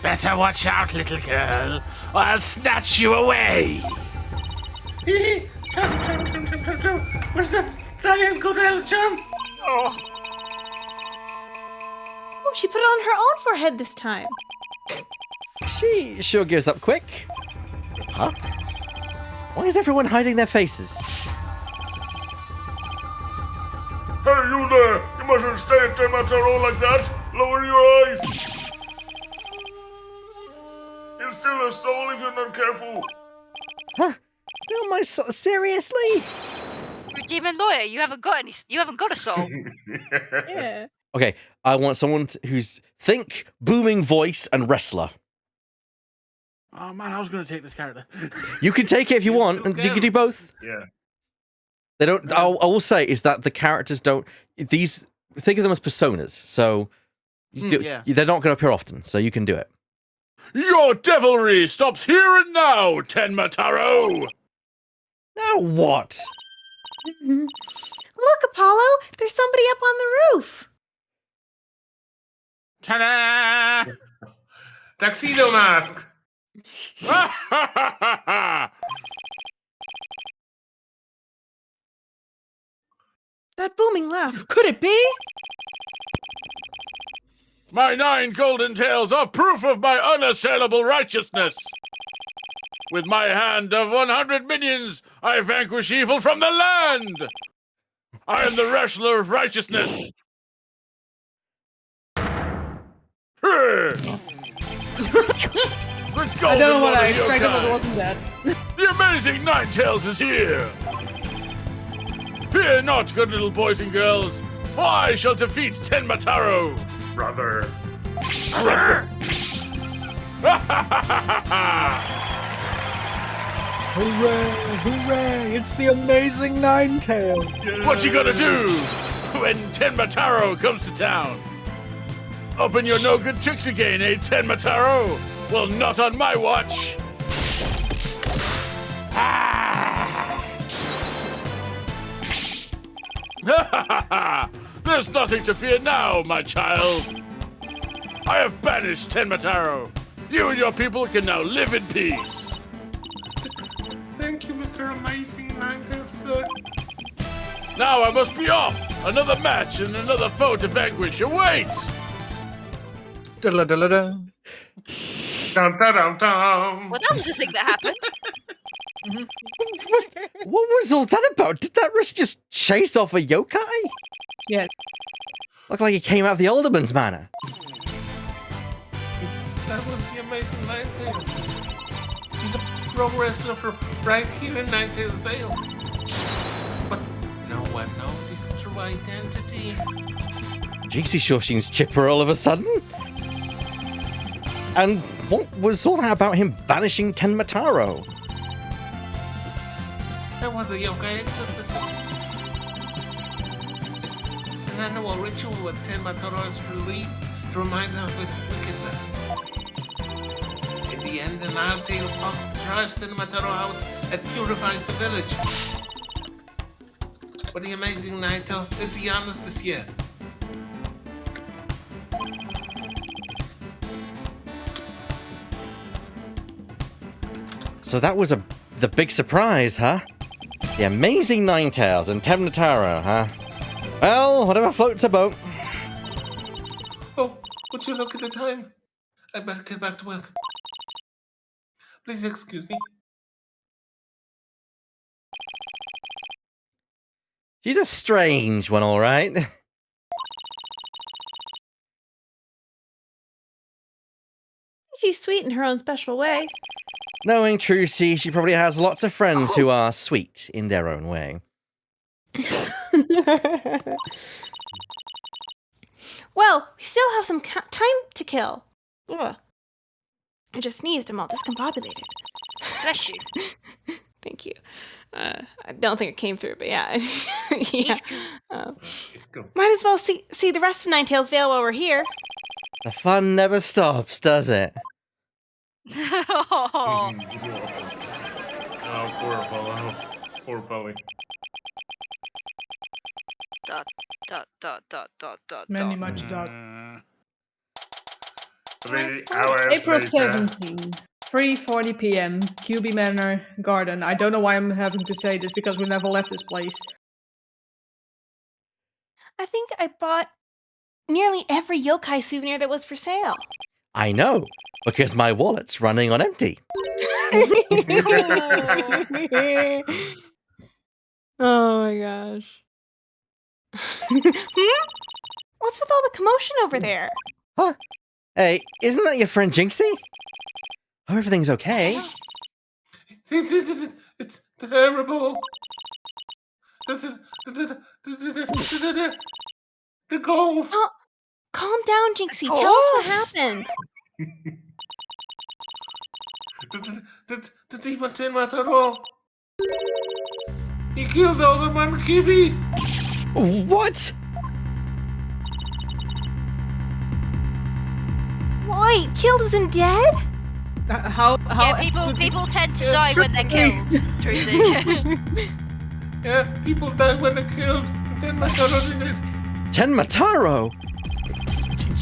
Better watch out, little girl, or I'll snatch you away! Charm. Where's that giant go down, Charm? Oh. Oh, she put it on her own forehead this time. She sure gives up quick. Huh? Why is everyone hiding their faces? Hey, you there! You mustn't stay at Mataro like that! Lower your eyes! You'll steal a soul if you're not careful! Huh? No, my soul? Seriously? You're a demon lawyer. You haven't got a soul. Yeah. Okay, I want someone who's think, booming voice, and wrestler. Oh man, I was going to take this character. You can take it if you want, and you can do both. Yeah. They don't. I will say is that the characters don't. These think of them as personas, so they're not going to appear often. So you can do it. Your devilry stops here and now, Tenmataro! Now what? Look, Apollo! There's somebody up on the roof! Ta-da! Tuxedo mask! That booming laugh, could it be? My 9 golden tails are proof of my unassailable righteousness! With my hand of 100 minions, I vanquish evil from the land! I am the wrestler of righteousness! I don't know what I expected, but it wasn't that. The amazing Ninetales is here! Fear not, good little boys and girls, for I shall defeat Tenmataro! Brother. Hooray! Hooray! It's the amazing Ninetales! What you gonna do when Tenmataro comes to town? Open your no-good tricks again, eh, Tenmataro? Well, not on my watch! There's nothing to fear now, my child! I have banished Tenmataro! You and your people can now live in peace! Thank you, Mr. Amazing Ninetales, sir. Now I must be off! Another match and another foe to vanquish awaits! Da-da-da-da-da. Dum-da-dum-dum. Well, that was the thing that happened. What was all that about? Did that risk just chase off a yokai? Yeah. Looked like he came out of the Alderman's manor. That was the amazing Ninetales. He's a pro wrestler from right here in Ninetales Vale. But no one knows his true identity. Jinxie sure seems chipper all of a sudden. And what was all that about him banishing Tenmataro? That was a yokai exorcism. It's an annual ritual when Tenmataro is released to remind us of his wickedness. In the end, an Iron-tailed fox drives Tenmataro out and purifies the village. But the amazing Ninetales did the honors this year. So that was the big surprise, huh? The amazing Ninetales and Temnotaro, huh? Well, whatever floats a boat. Oh, would you look at the time? I better get back to work. Please excuse me. She's a strange one, all right. She's sweet in her own special way. Knowing Trucy, she probably has lots of friends who are sweet in their own way. Well, we still have some time to kill. Ugh. I just sneezed. I'm all discombobulated. Bless you. Thank you. I don't think it came through, but yeah. Yeah. It's good. Might as well see the rest of Ninetales Vale while we're here. The fun never stops, does it? Oh, Oh, poor Bowie. Poor Bowie. dot, dot, dot, dot, dot, dot, Many dot. much dot. 3 hours April later. 17, 3:40 p.m. QB Manor Garden. I don't know why I'm having to say this because we never left this place. I think I bought nearly every yokai souvenir that was for sale. I know, because my wallet's running on empty. Oh my gosh. Hmm? What's with all the commotion over there? Huh? Hey, isn't that your friend Jinxie? Hope everything's okay. It's terrible. The goals. Oh, calm down, Jinxie. Tell us what happened. The demon Tenmataro. He killed Alderman Kibi. What? Wait, killed isn't dead? How? Yeah, people tend to die when they're killed, Trucy. Yeah, people die when they're killed. Tenmataro did it. Tenmataro?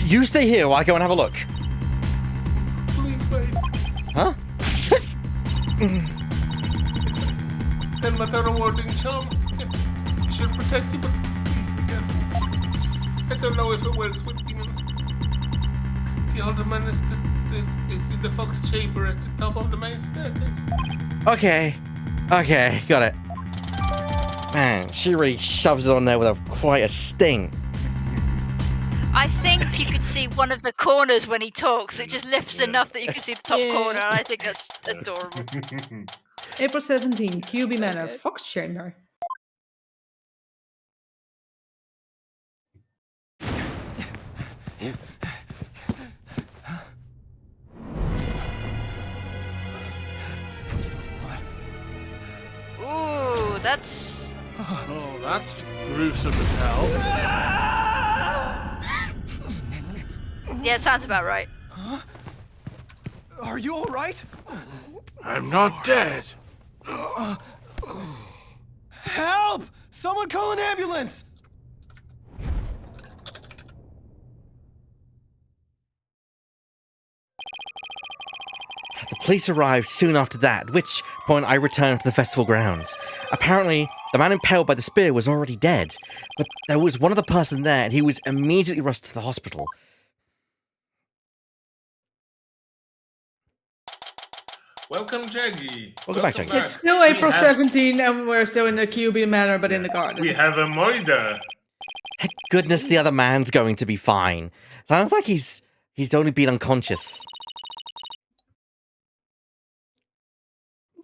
You stay here while I go and have a look. Please wait. Huh? Tenmataro warding charm. It should protect you, but please be careful. I don't know if it works with demons. The Alderman is in the fox chamber at the top of the main staircase. Okay, got it. Man, she really shoves it on there with quite a sting. I think you could see one of the corners when he talks. It just lifts enough that you can see the top corner, and I think that's adorable. April 17, QB Manor, Fox Chamber. Ooh, that's... Oh, that's gruesome as hell. Yeah, it sounds about right. Are you all right? I'm not dead. Help! Someone call an ambulance! The police arrived soon after that, at which point I returned to the festival grounds. Apparently, the man impaled by the spear was already dead, but there was one other person there and he was immediately rushed to the hospital. Welcome, Jaggy. Welcome back, Jaggy. It's still April 17 and we're still in the QB Manor, but in the garden. We have a Moida. Thank goodness the other man's going to be fine. Sounds like he's only been unconscious.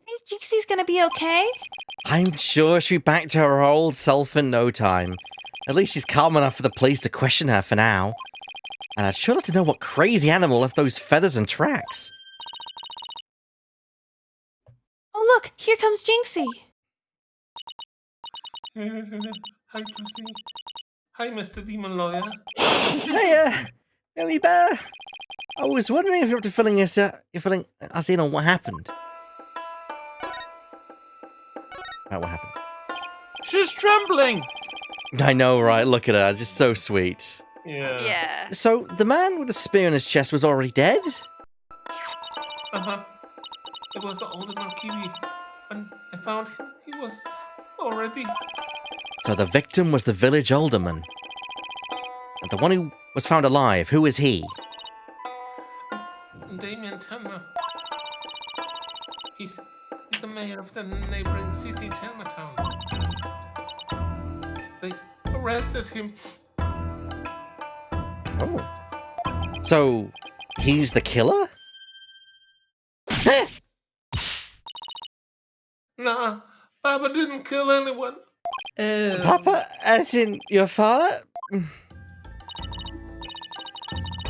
Think Jinxie's gonna be okay? I'm sure she'll be back to her old self in no time. At least she's calm enough for the police to question her for now. And I'd sure like to know what crazy animal left those feathers and tracks. Oh look, here comes Jinxie. Hi, Trucy. Hi, Mr. Demon Lawyer. Hey, Ellie Bear. I was wondering if you're up to filling us in on what happened. What happened? She's trembling. I know, right? Look at her, just so sweet. Yeah. So the man with the spear in his chest was already dead? Uh-huh. It was Alderman Kiwi. When I found him, he was already... So the victim was the village alderman. And the one who was found alive, who is he? Damien Tenma. He's the mayor of the neighboring city, Tenmatown. They arrested him. Oh. So, he's the killer? Nah, Papa didn't kill anyone. Oh. Papa, as in your father?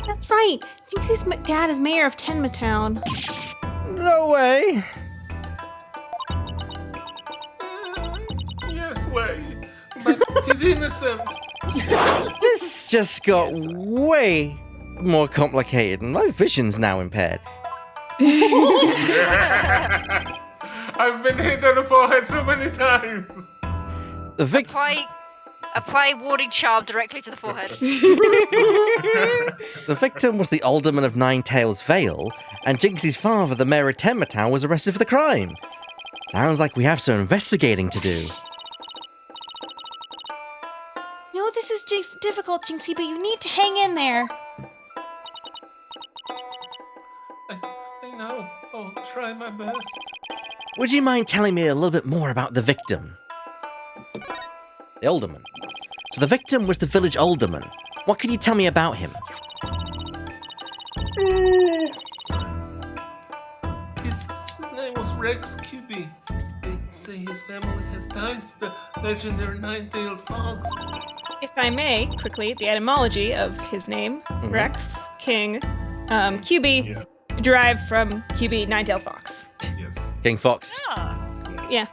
That's right. Jinxie's dad is mayor of Tenmatown. No way. Yes, way. But he's innocent. This just got way more complicated, and my vision's now impaired. I've been hit on the forehead so many times. The Apply warding charm directly to the forehead. The victim was the alderman of Nine Tails Vale, and Jinxie's father, the mayor of Tenmatown, was arrested for the crime. Sounds like we have some investigating to do. No, this is difficult, Jinxie, but you need to hang in there. I know. I'll try my best. Would you mind telling me a little bit more about the victim? The alderman. So the victim was the village alderman. What can you tell me about him? His name was Rex QB. They say his family has ties to the legendary nine-tailed fox. If I may, quickly, the etymology of his name, Rex, King, QB, derived from QB, nine-tailed fox. Yes. King Fox. Yeah.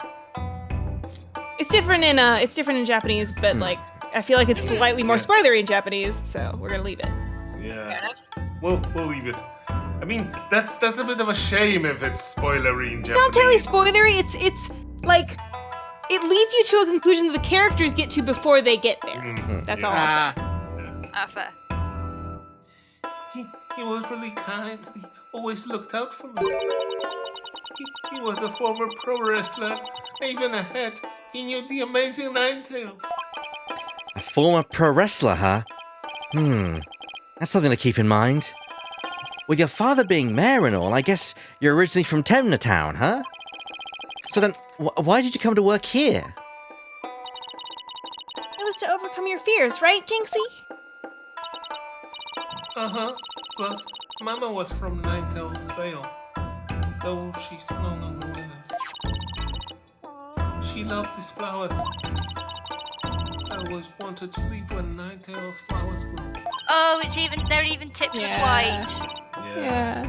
It's different in Japanese, but like I feel like it's slightly more spoilery in Japanese, so we're gonna leave it. Yeah. We'll leave it. I mean, that's a bit of a shame if it's spoilery in Japanese. It's not totally spoilery. It's like it leads you to a conclusion that the characters get to before they get there. That's all. I'll say. Fair. He was really kind. He always looked out for me. He was a former pro wrestler. Even ahead, he knew the amazing Nine Tails. A former pro wrestler, huh? That's something to keep in mind. With your father being mayor and all, I guess you're originally from Tenmatown, huh? So then, why did you come to work here? It was to overcome your fears, right, Jinxie? Uh-huh. Plus, Mama was from Nine Tails Vale, though she's no longer with us. She loved these flowers. I always wanted to leave when Nine Tails flowers grew. Oh, they're even tipped with white. Yeah.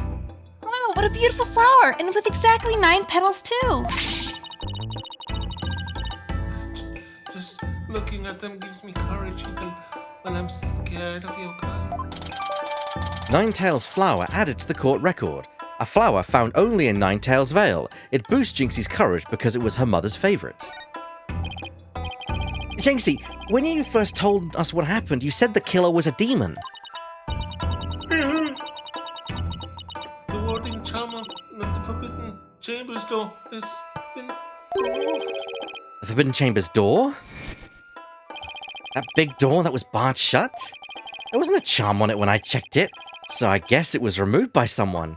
Wow, what a beautiful flower, and with exactly 9 petals too. Just looking at them gives me courage even when I'm scared of yokai. Nine Tails flower added to the court record. A flower found only in Nine Tails Vale. It boosts Jinxie's courage because it was her mother's favorite. Jinxie, when you first told us what happened, you said the killer was a demon. The warding charm of the Forbidden Chambers door has been removed. The Forbidden Chamber's door? That big door that was barred shut? There wasn't a charm on it when I checked it, so I guess it was removed by someone.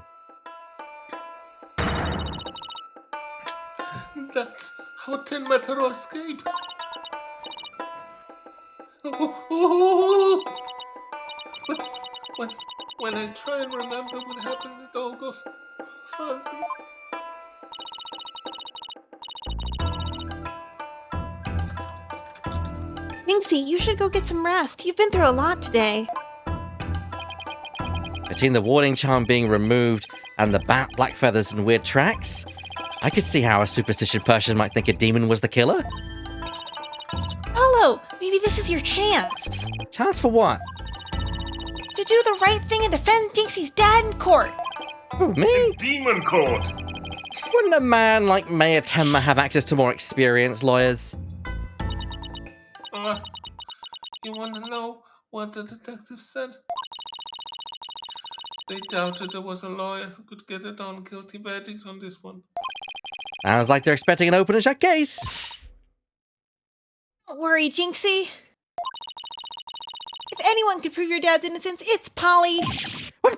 That's how Tenmataro escaped. But when I try and remember what happened, it all goes fuzzy. Jinxie, you should go get some rest. You've been through a lot today. Between the warding charm being removed and the black feathers and weird tracks, I could see how a superstitious person might think a demon was the killer. Apollo, maybe this is your chance. Chance for what? To do the right thing and defend Jinxie's dad in court. Who, me? Demon court. Wouldn't a man like Mayor Tenma have access to more experienced lawyers? You want to know what the detective said? They doubted there was a lawyer who could get a non-guilty verdict on this one. Sounds like they're expecting an open and shut case. Don't worry, Jinxie. If anyone could prove your dad's innocence, it's Polly. You'll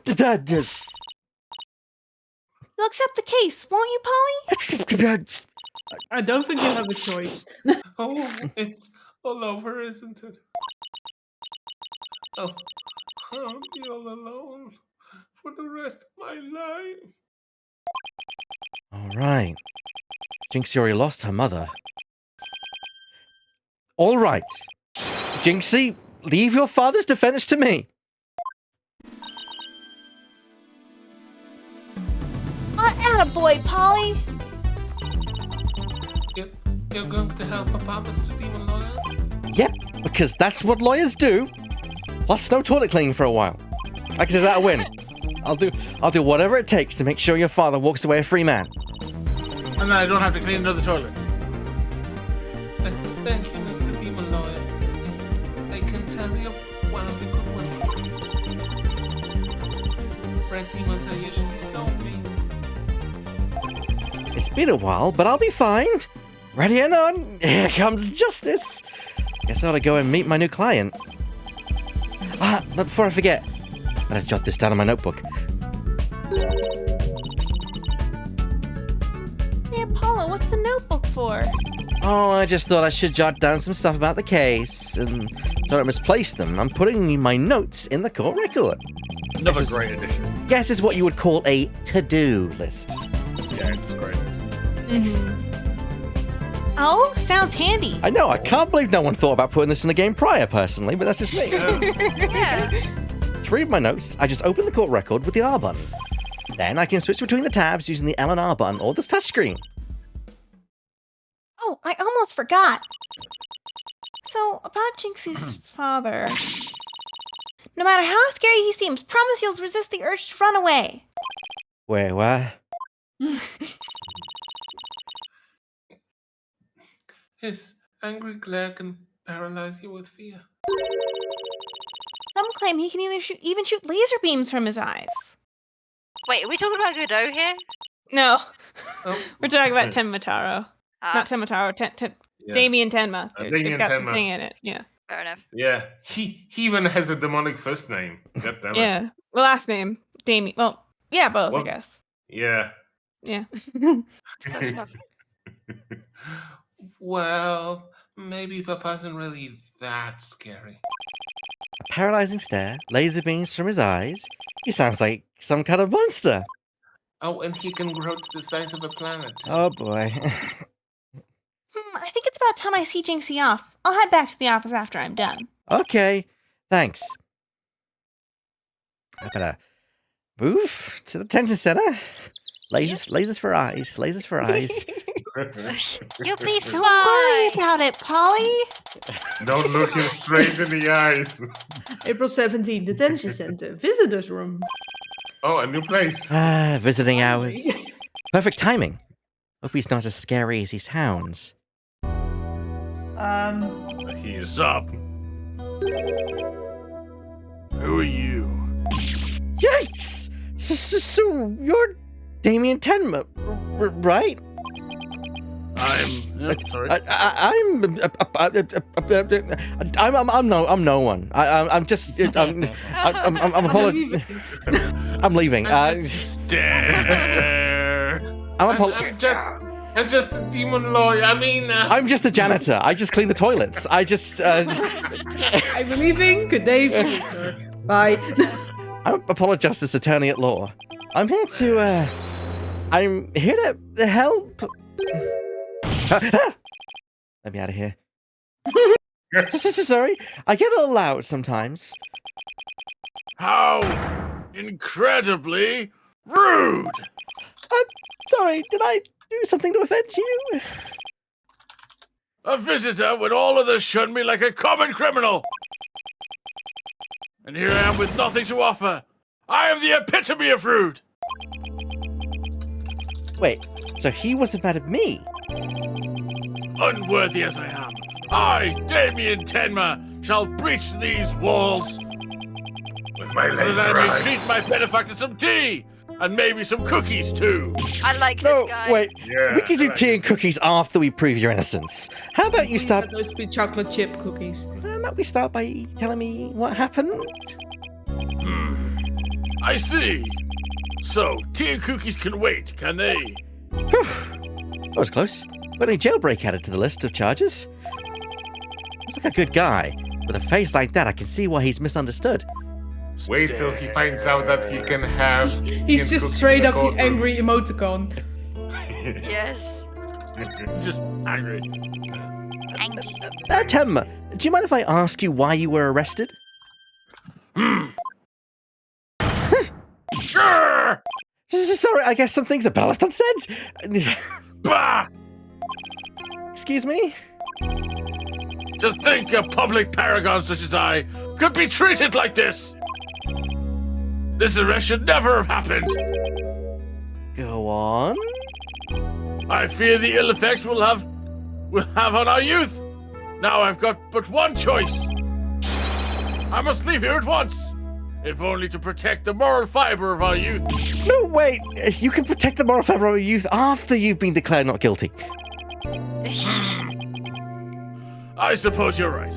accept the case, won't you, Polly? I don't think you have a choice. Oh, it's all over, isn't it? I'll be all alone for the rest of my life. All right. Jinxie already lost her mother. All right. Jinxie, leave your father's defense to me. Attaboy, Polly. You're going to help about Mr. Demon Lawyer? Yep, because that's what lawyers do. Plus, no toilet cleaning for a while. I consider that a win. I'll do whatever it takes to make sure your father walks away a free man. And then I don't have to clean another toilet. Thank you, Mr. Demon Lawyer. I can tell you one of the good ones. Red demons are usually so mean. It's been a while, but I'll be fine. Ready and on. Here comes justice. Guess I ought to go and meet my new client. But before I forget, I'm gonna jot this down in my notebook. Hey, Apollo, what's the notebook for? Oh, I just thought I should jot down some stuff about the case, and so I don't misplace them. I'm putting my notes in the court record. Another great addition. Guess is what you would call a to-do list. Yeah, it's great. Oh, sounds handy. I know, I can't believe no one thought about putting this in the game prior, personally, but that's just me. Yeah. To read my notes, I just open the court record with the R button. Then I can switch between the tabs using the L and R button or this touchscreen. Oh, I almost forgot. So, about Jinxie's father. No matter how scary he seems, promise you'll resist the urge to run away. Wait, what? His angry glare can paralyze you with fear. Some claim he can even shoot laser beams from his eyes. Wait, are we talking about Godot here? No. Oh. We're talking about Tenmataro. Not Tenmataro, Damien Tenma. They've got the thing in it, yeah. Fair enough. Yeah, he even has a demonic first name. God damn it. Yeah. The last name, Damien. Well, yeah, both, I guess. Yeah. Yeah. Close enough. Well, maybe Papa isn't really that scary. A paralyzing stare, laser beams from his eyes. He sounds like some kind of monster. Oh, and he can grow to the size of a planet. Oh boy. I think it's about time I see Jinxie off. I'll head back to the office after I'm done. Okay, thanks. I better move to the detention center. Lasers for eyes. Lasers for eyes. You'll be fine. Don't worry about it, Polly. Don't look him straight in the eyes. April 17th, detention center, visitors room. Oh, a new place. Visiting hours. Perfect timing. Hope he's not as scary as he sounds. He's up. Who are you? Yikes! So you're Damien Tenma, right? Sorry. I'm no one. I'm just. I'm leaving. Stare. I'm just a demon lawyer. I mean, I'm just the janitor. I just clean the toilets. I'm leaving. Good day for you, sir. Bye. I'm Apollo Justice Attorney at Law. I'm here to help. Let me out of here. Sorry, I get a little loud sometimes. How incredibly rude! I'm sorry, did I do something to offend you? A visitor when all others shun me like a common criminal! And here I am with nothing to offer. I am the epitome of rude! Wait, so he wasn't mad at me? Unworthy as I am, I, Damien Tenma, shall breach these walls. With my So laser that I may eyes. treat my benefactor some tea! And maybe some cookies, too! I like No, this guy. wait. Yeah, We can do I like tea it. and cookies after we prove your innocence. How about you Please start? let those be chocolate chip cookies. How about we start by telling me what happened? I see. So, tea and cookies can wait, can they? That was close. Got any jailbreak added to the list of charges? Looks like a good guy. With a face like that, I can see why he's misunderstood. Wait till he finds out that he can have. He's tea and just cookies straight in up the courtroom. angry emoticon. Yes. Just angry. Angie. Tem, do you mind if I ask you why you were arrested? Sorry, I guess some things are better left unsaid. Bah! Excuse me? To think a public paragon such as I could be treated like this! This arrest should never have happened! Go on. I fear the ill effects we'll have on our youth! Now I've got but one choice! I must leave here at once! If only to protect the moral fiber of our youth. No, wait. You can protect the moral fiber of your youth after you've been declared not guilty. I suppose you're right.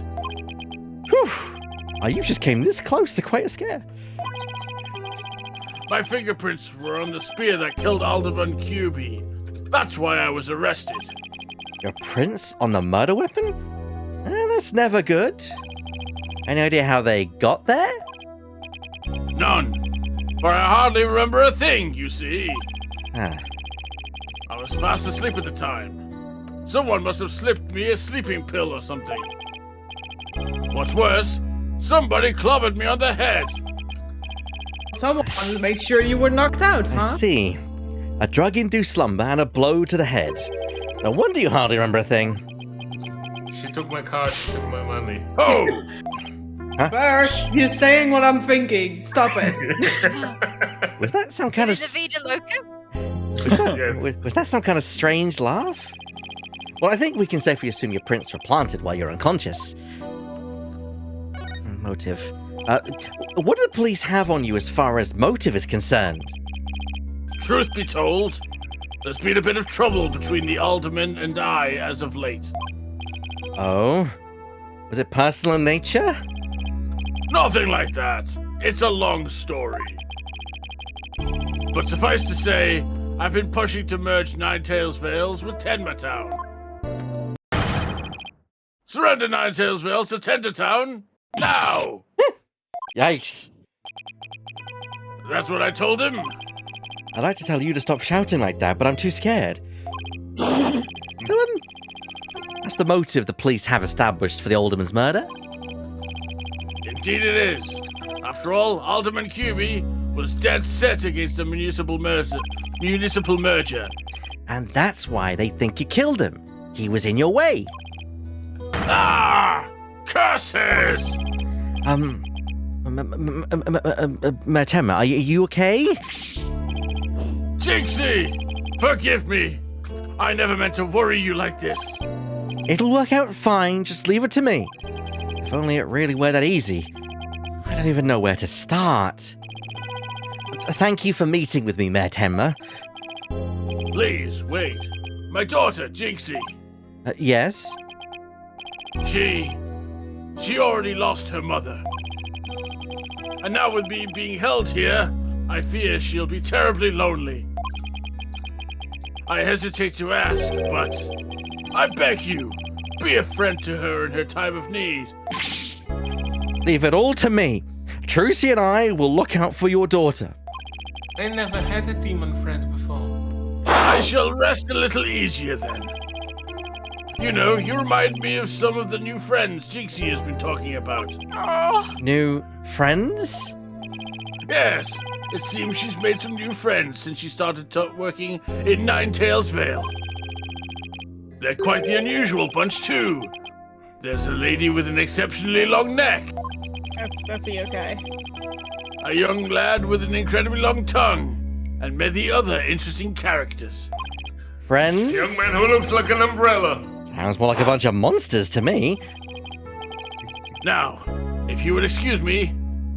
Whew. Oh, you just came this close to quite a scare. My fingerprints were on the spear that killed Alderman QB. That's why I was arrested. Your prints on the murder weapon? That's never good. Any idea how they got there? None. For I hardly remember a thing, you see. Ah. I was fast asleep at the time. Someone must have slipped me a sleeping pill or something. What's worse, somebody clobbered me on the head. Someone made sure you were knocked out, I huh? see. A drug-induced slumber and a blow to the head. No wonder you hardly remember a thing. She took my card, she took my money. Oh! Bert, you're saying what I'm thinking. Stop it. Was that some kind of... Is it Vida Loco? Yes. Was that some kind of strange laugh? Well, I think we can safely assume your prints were planted while you're unconscious. Motive. What do the police have on you as far as motive is concerned? Truth be told, there's been a bit of trouble between the alderman and I as of late. Oh? Was it personal in nature? Nothing like that. It's a long story. But suffice to say, I've been pushing to merge Ninetails Vales with Tenma Town. Surrender Ninetails Vales to Tendertown now! Yikes. That's what I told him. I'd like to tell you to stop shouting like that, but I'm too scared. So, that's the motive the police have established for the alderman's murder? Indeed it is. After all, Alderman QB was dead set against a municipal merger. And that's why they think you killed him. He was in your way. Ah! Curses! Mertemma, are you okay? Jinxie! Forgive me! I never meant to worry you like this. It'll work out fine, just leave it to me. If only it really were that easy. I don't even know where to start. Thank you for meeting with me, Mertemma. Please, wait. My daughter, Jinxie. Yes? She already lost her mother. And now with me being held here, I fear she'll be terribly lonely. I hesitate to ask, but I beg you, be a friend to her in her time of need. Leave it all to me. Trucy and I will look out for your daughter. I never had a demon friend before. I shall rest a little easier then. You know, you remind me of some of the new friends Jinxie has been talking about. New friends? Yes, it seems she's made some new friends since she started working in Ninetails Vale. They're quite the unusual bunch, too. There's a lady with an exceptionally long neck. That's a yokai. A young lad with an incredibly long tongue. And many other interesting characters. Friends? Young man who looks like an umbrella. Sounds more like a bunch of monsters to me. Now, if you would excuse me,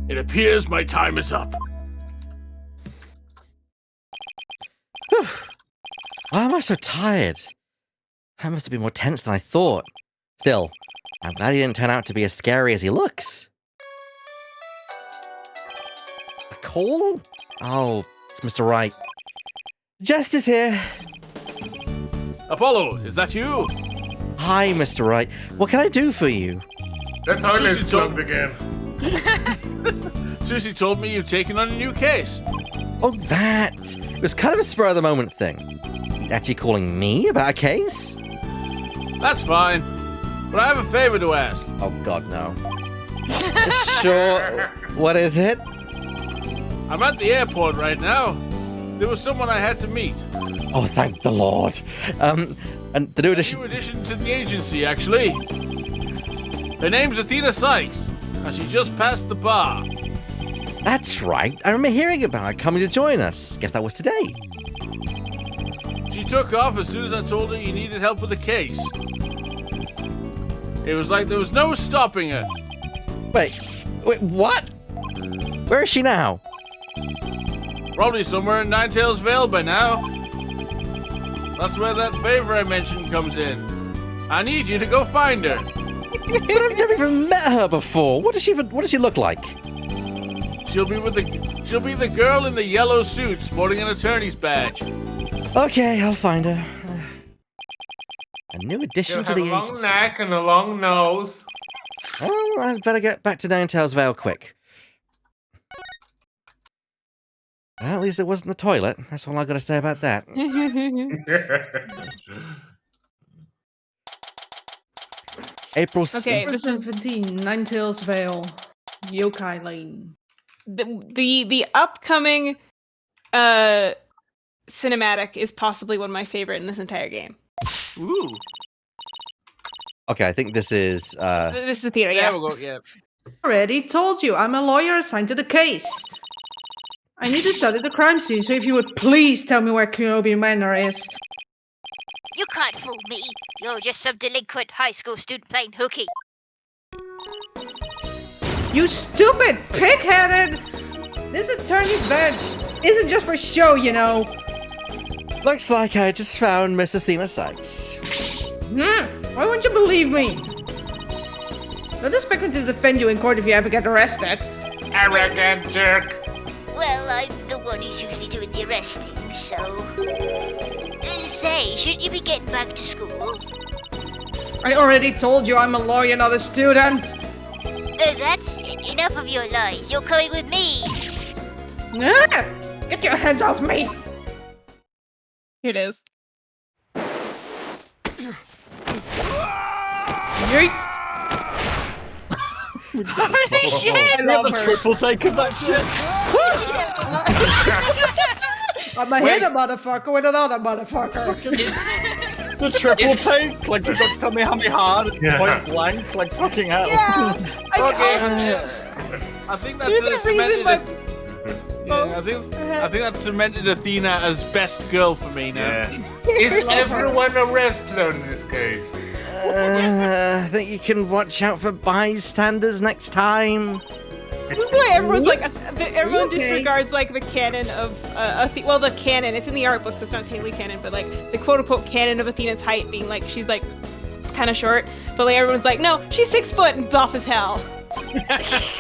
It appears my time is up. Whew. Why am I so tired? I must have been more tense than I thought. Still, I'm glad he didn't turn out to be as scary as he looks. A call? Oh, it's Mr. Wright. Justice here. Apollo, is that you? Hi, Mr. Wright. What can I do for you? The toilet's Susie plugged again. Susie told me you've taken on a new case. Oh, that. It was kind of a spur-of-the-moment thing. Actually calling me about a case? That's fine. But I have a favor to ask. Oh, God, no. Sure. What is it? I'm at the airport right now. There was someone I had to meet. Oh, thank the Lord. And the new addition... New addition to the agency, actually. Her name's Athena Sykes, and she just passed the bar. That's right. I remember hearing about her coming to join us. Guess that was today. She took off as soon as I told her you needed help with the case. It was like there was no stopping her. Wait, what? Where is she now? Probably somewhere in Ninetails Vale by now. That's where that favor I mentioned comes in. I need you to go find her. But I've never even met her before. What does she look like? She'll be the girl in the yellow suit sporting an attorney's badge. Okay, I'll find her. A new addition She'll to have the a long agency. neck and a long nose. Well, I'd better get back to Ninetails Vale quick. Well, at least it wasn't the toilet. That's all I gotta say about that. April Okay, Number 17, Ninetails Vale, Yokai Lane. the upcoming cinematic is possibly one of my favorite in this entire game. Ooh. Okay, I think this is This is Peter, Yeah, yeah. we'll go. Yeah. Already told you, I'm a lawyer assigned to the case. I need to study the crime scene, so if you would please tell me where Kenobi Manor is. You can't fool me. You're just some delinquent high school student playing hooky. You stupid pig-headed! This attorney's badge isn't just for show, you know. looks like I just found Miss Athena Sykes. Why won't you believe me? Don't expect me to defend you in court if you ever get arrested. Arrogant jerk. Well, I'm the one who's usually doing the arresting, so... say, shouldn't you be getting back to school? I already told you I'm a lawyer, not a student. That's it. Enough of your lies. You're coming with me. Get your hands off me! Here it is. Yeet! Holy shit! I love the triple take of that shit. I'm a hit a motherfucker with another motherfucker. The triple take, like you got Kamehameha Yeah. point blank, like fucking hell. Yeah! I think that's There's a reason why... I think that's cemented Athena as best girl for me now. Yeah. Is everyone a wrestler in this case? I think you can watch out for bystanders next time. This is why everyone's like, everyone Okay. disregards like the canon of, well, the canon, it's in the art books, it's not technically canon, but like the quote unquote canon of Athena's height being like, she's like kind of short, but like everyone's like, no, she's 6 foot and buff as hell.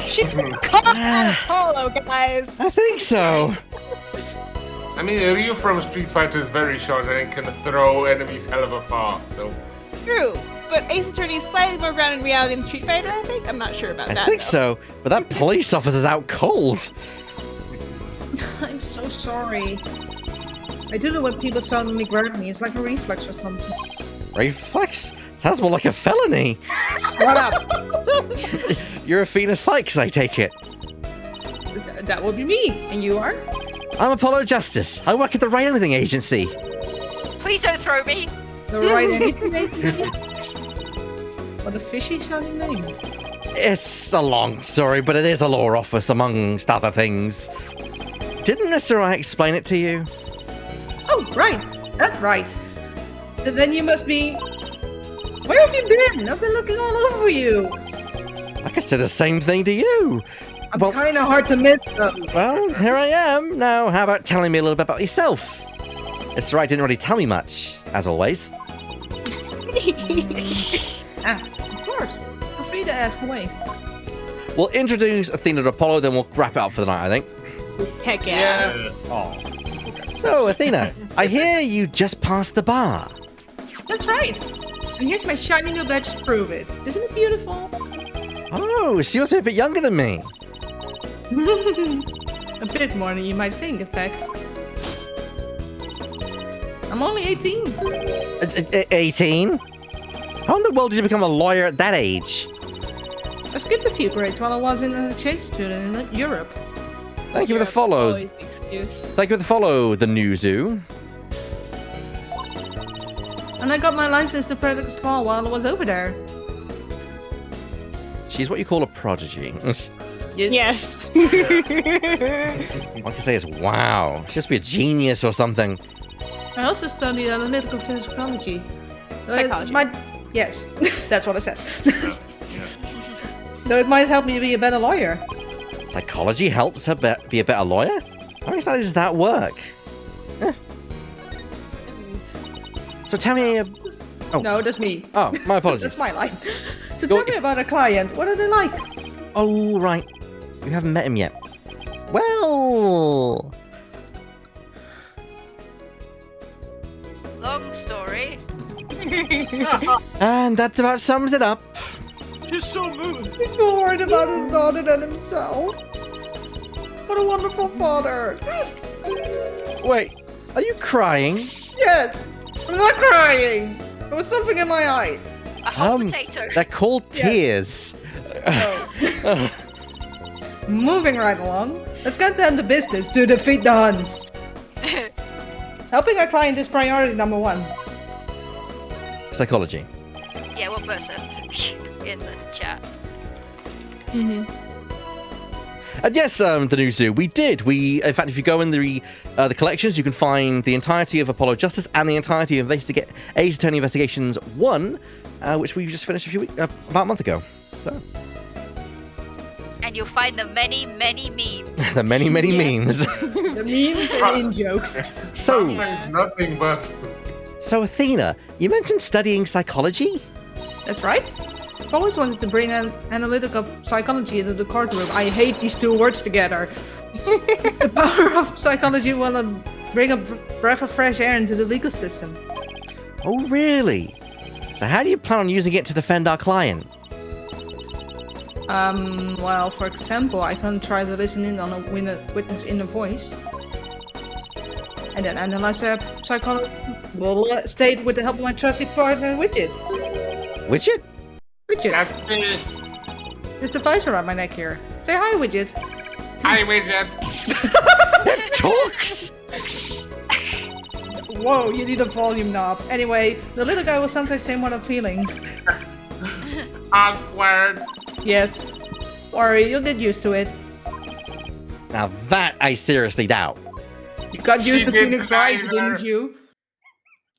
She's caught at Apollo, guys. I think so. I mean, Ryu from Street Fighter is very short and can throw enemies hell of a far, so... True, but Ace Attorney is slightly more grounded in reality than Street Fighter, I think. I'm not sure about that. I think though. so, but that police officer's out cold. I'm so sorry. I do know when people suddenly grab me. It's like a reflex or something. Reflex? Sounds more like a felony. What up? You're Athena Sykes, I take it. That would be me. And you are? I'm Apollo Justice. I work at the Right Anything Agency. Please don't throw me. The right anything agency? What a fishy sounding name. It's a long story, but it is a law office amongst other things. Didn't Mr. I explain it to you? Oh, right. That's right. So then you must be... Where have you been? I've been looking all over you. I could say the same thing to you. I'm kind of hard to miss them. Well, here I am. Now, how about telling me a little bit about yourself? It's right, didn't really tell me much, as always. Of course. Feel free to ask away. We'll introduce Athena to Apollo, then we'll wrap it up for the night, I think. Heck yeah. Oh. So, Athena, I hear you just passed the bar. That's right. And here's my shiny new badge to prove it. Isn't it beautiful? Oh, she was a bit younger than me. A bit more than you might think, in fact. I'm only 18. 18? How in the world did you become a lawyer at that age? I skipped a few grades while I was in an exchange student in Europe. Thank you for the follow. Always the excuse. Thank you for the follow, the new zoo. And I got my license to practice law while I was over there. She's what you call a prodigy. Yes. All I can say is, wow. She must be a genius or something. I also studied analytical psychology. Psychology. Yes, that's what I said. Though it might help me be a better lawyer. Psychology helps her be a better lawyer? How exactly does that work? So tell me... Oh. No, that's me. Oh, my apologies. That's my line. So tell me about a client. What are they like? Oh, right. You haven't met him yet. Well... Long story. And that about sums it up. He's so moved. He's more worried about his daughter than himself. What a wonderful father. Wait, are you crying? Yes. I'm not crying. There was something in my eye. A whole potato. They're called tears. Oh. Moving right along. Let's get down to business to defeat the Huns. Helping our client is priority number 1. Psychology. Yeah, what Bert said in the chat. And yes, the new zoo, we did. In fact, if you go in the collections, you can find the entirety of Apollo Justice and the entirety of Ace Attorney Investigations 1, which we just finished about a month ago. So. And you'll find the many, many memes. The many, many memes. The memes and in-jokes. Sometimes nothing but... So, Athena, you mentioned studying psychology? That's right. I've always wanted to bring an analytical psychology into the courtroom. I hate these two words together. The power of psychology will bring a breath of fresh air into the legal system. Oh, really? So how do you plan on using it to defend our client? Well, for example, I can try to listen in on a witness inner voice. And then analyze their psychology state with the help of my trusty partner, Widget. Widget? Widget. That's me. There's the device around my neck here. Say hi, Widget. Hi, Widget. It talks! Whoa, you need a volume knob. Anyway, the little guy will sometimes say what I'm feeling. Awkward. Yes. Worry, you'll get used to it. Now that I seriously doubt. You got used to Phoenix Wright, either. didn't you?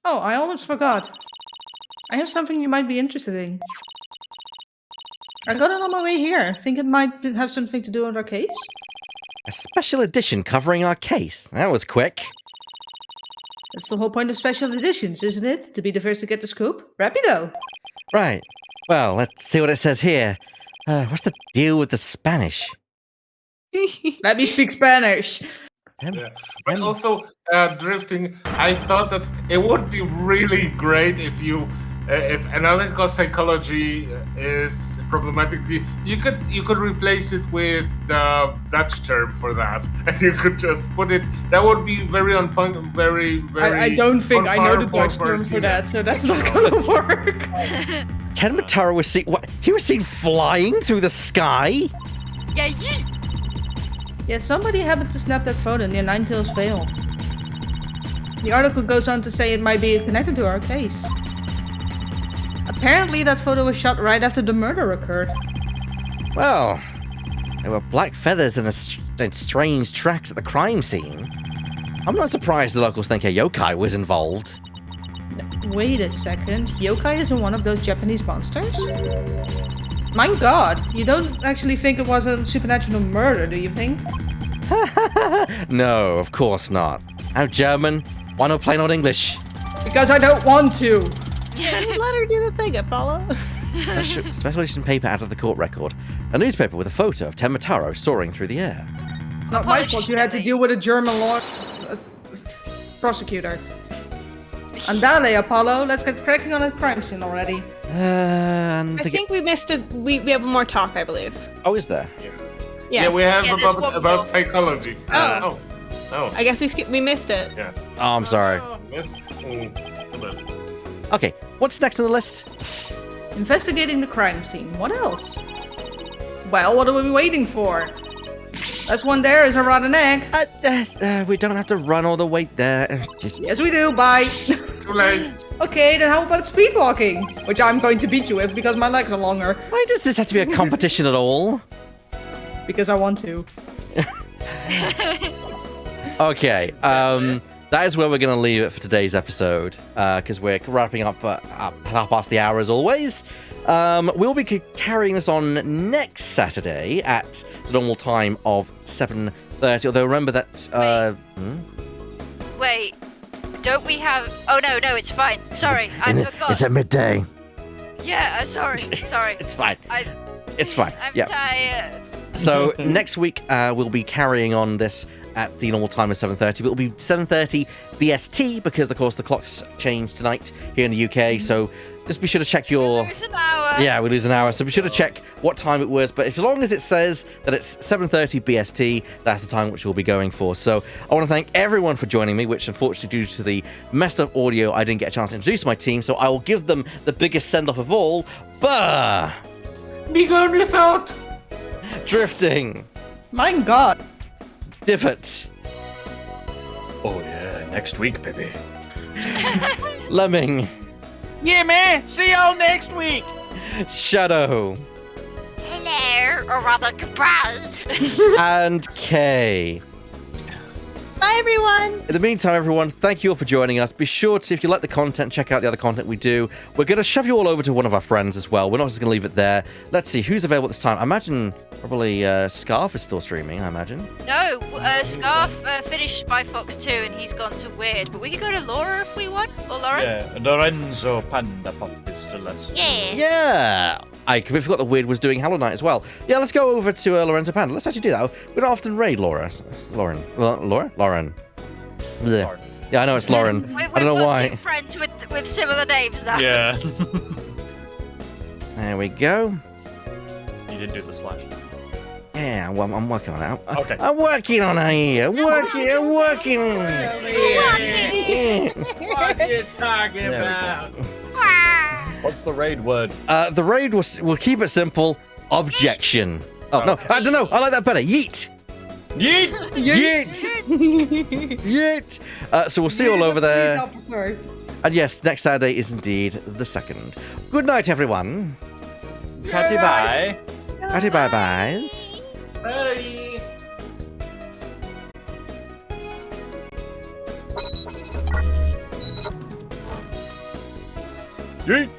Oh, I almost forgot. I have something you might be interested in. I got it on my way here. Think it might have something to do with our case? A special edition covering our case. That was quick. That's the whole point of special editions, isn't it? To be the first to get the scoop? Rapido! Right. Well, let's see what it says here. What's the deal with the Spanish? Let me speak Spanish! Yeah. But also, drifting, I thought that it would be really great if if analytical psychology is problematic, you could replace it with the Dutch term for that, and you could just put it. That would be very on point, very. I don't think I know the Dutch term for that, so that's not gonna work. Tenmataro was seen. What? He was seen flying through the sky. Yeah, yeet. Yeah, somebody happened to snap that photo near Ninetails Vale. The article goes on to say it might be connected to our case. Apparently that photo was shot right after the murder occurred. Well, there were black feathers and strange tracks at the crime scene. I'm not surprised the locals think a yokai was involved. Wait a second, yokai isn't one of those Japanese monsters? My God, you don't actually think it was a supernatural murder, do you think? No, of course not. How German? Why not plain old English? Because I don't want to. Yeah, let her do the thing, Apollo. Special edition paper out of the court record. A newspaper with a photo of Tenmataro soaring through the air. It's not my fault you had to deal with a German law prosecutor. Andale, Apollo, let's get cracking on a crime scene already. I think we missed it. We have more talk, I believe. Oh, is there? Yeah, we have there's one about more. psychology. Oh. Oh. I guess we missed it. Yeah. Oh, I'm sorry. Missed. Okay, what's next on the list? Investigating the crime scene. What else? Well, what are we waiting for? That's one there is a rotten egg. We don't have to run all the way there. Just... Yes, we do. Bye. Too late. Okay, then how about speed walking? Which I'm going to beat you with because my legs are longer. Why does this have to be a competition at all? Because I want to. Okay, that is where we're going to leave it for today's episode, because we're wrapping up half past the hour as always. We'll be carrying this on next Saturday at the normal time of 7:30, although remember that... Wait, don't we have... Oh, no, it's fine. Sorry, I forgot. It's at midday. Yeah, sorry. It's fine. It's fine. I'm Yeah. tired. So next week we'll be carrying on this at the normal time of 7:30, but it'll be 7:30 BST because, of course, the clocks change tonight here in the UK. So just be sure to check your... We lose an hour. Yeah, we lose an hour. So be sure to check what time it was. But as long as it says that it's 7:30 BST, that's the time which we'll be going for. So I want to thank everyone for joining me, which unfortunately, due to the messed up audio, I didn't get a chance to introduce my team. So I will give them the biggest send-off of all. Bah! Be gone without. Drifting. My God. Divot. Oh yeah, next week, baby. Lemming. Yeah, man. See y'all next week. Shadow. Hello, or rather, goodbye. And Kay. Bye, everyone. In the meantime, everyone, thank you all for joining us. Be sure to, if you like the content, check out the other content we do. We're going to shove you all over to one of our friends as well. We're not just going to leave it there. Let's see, who's available at this time? I imagine probably Scarf is still streaming, I imagine. No, Scarf finished by Fox 2 and he's gone to Weird. But we could go to Laura if we want. Or Lauren? Yeah, Lorenzo Panda Pop is still us. Yeah. Yeah. I completely forgot that Weird was doing Hollow Knight as well. Yeah, let's go over to Lorenzo Panda. Let's actually do that. We don't often raid Lauren. Lauren. Blech. Yeah, I know it's Lauren. I don't know why. Friends with similar names now. Yeah. There we go. You didn't do the slash. Yeah, well, I'm working on it. Okay. I'm working on it here. I'm working on it. What are you talking about? What's the raid word? The raid we'll keep it simple. Objection. Oh, no, I don't know. I like that better. Yeet. Yeet! Yeet! Yeet! So we'll see you all over there. Officer. And yes, next Saturday is indeed the 2nd. Good night, everyone. Tatty bye. Tatty bye-byes. Bye. Yeet!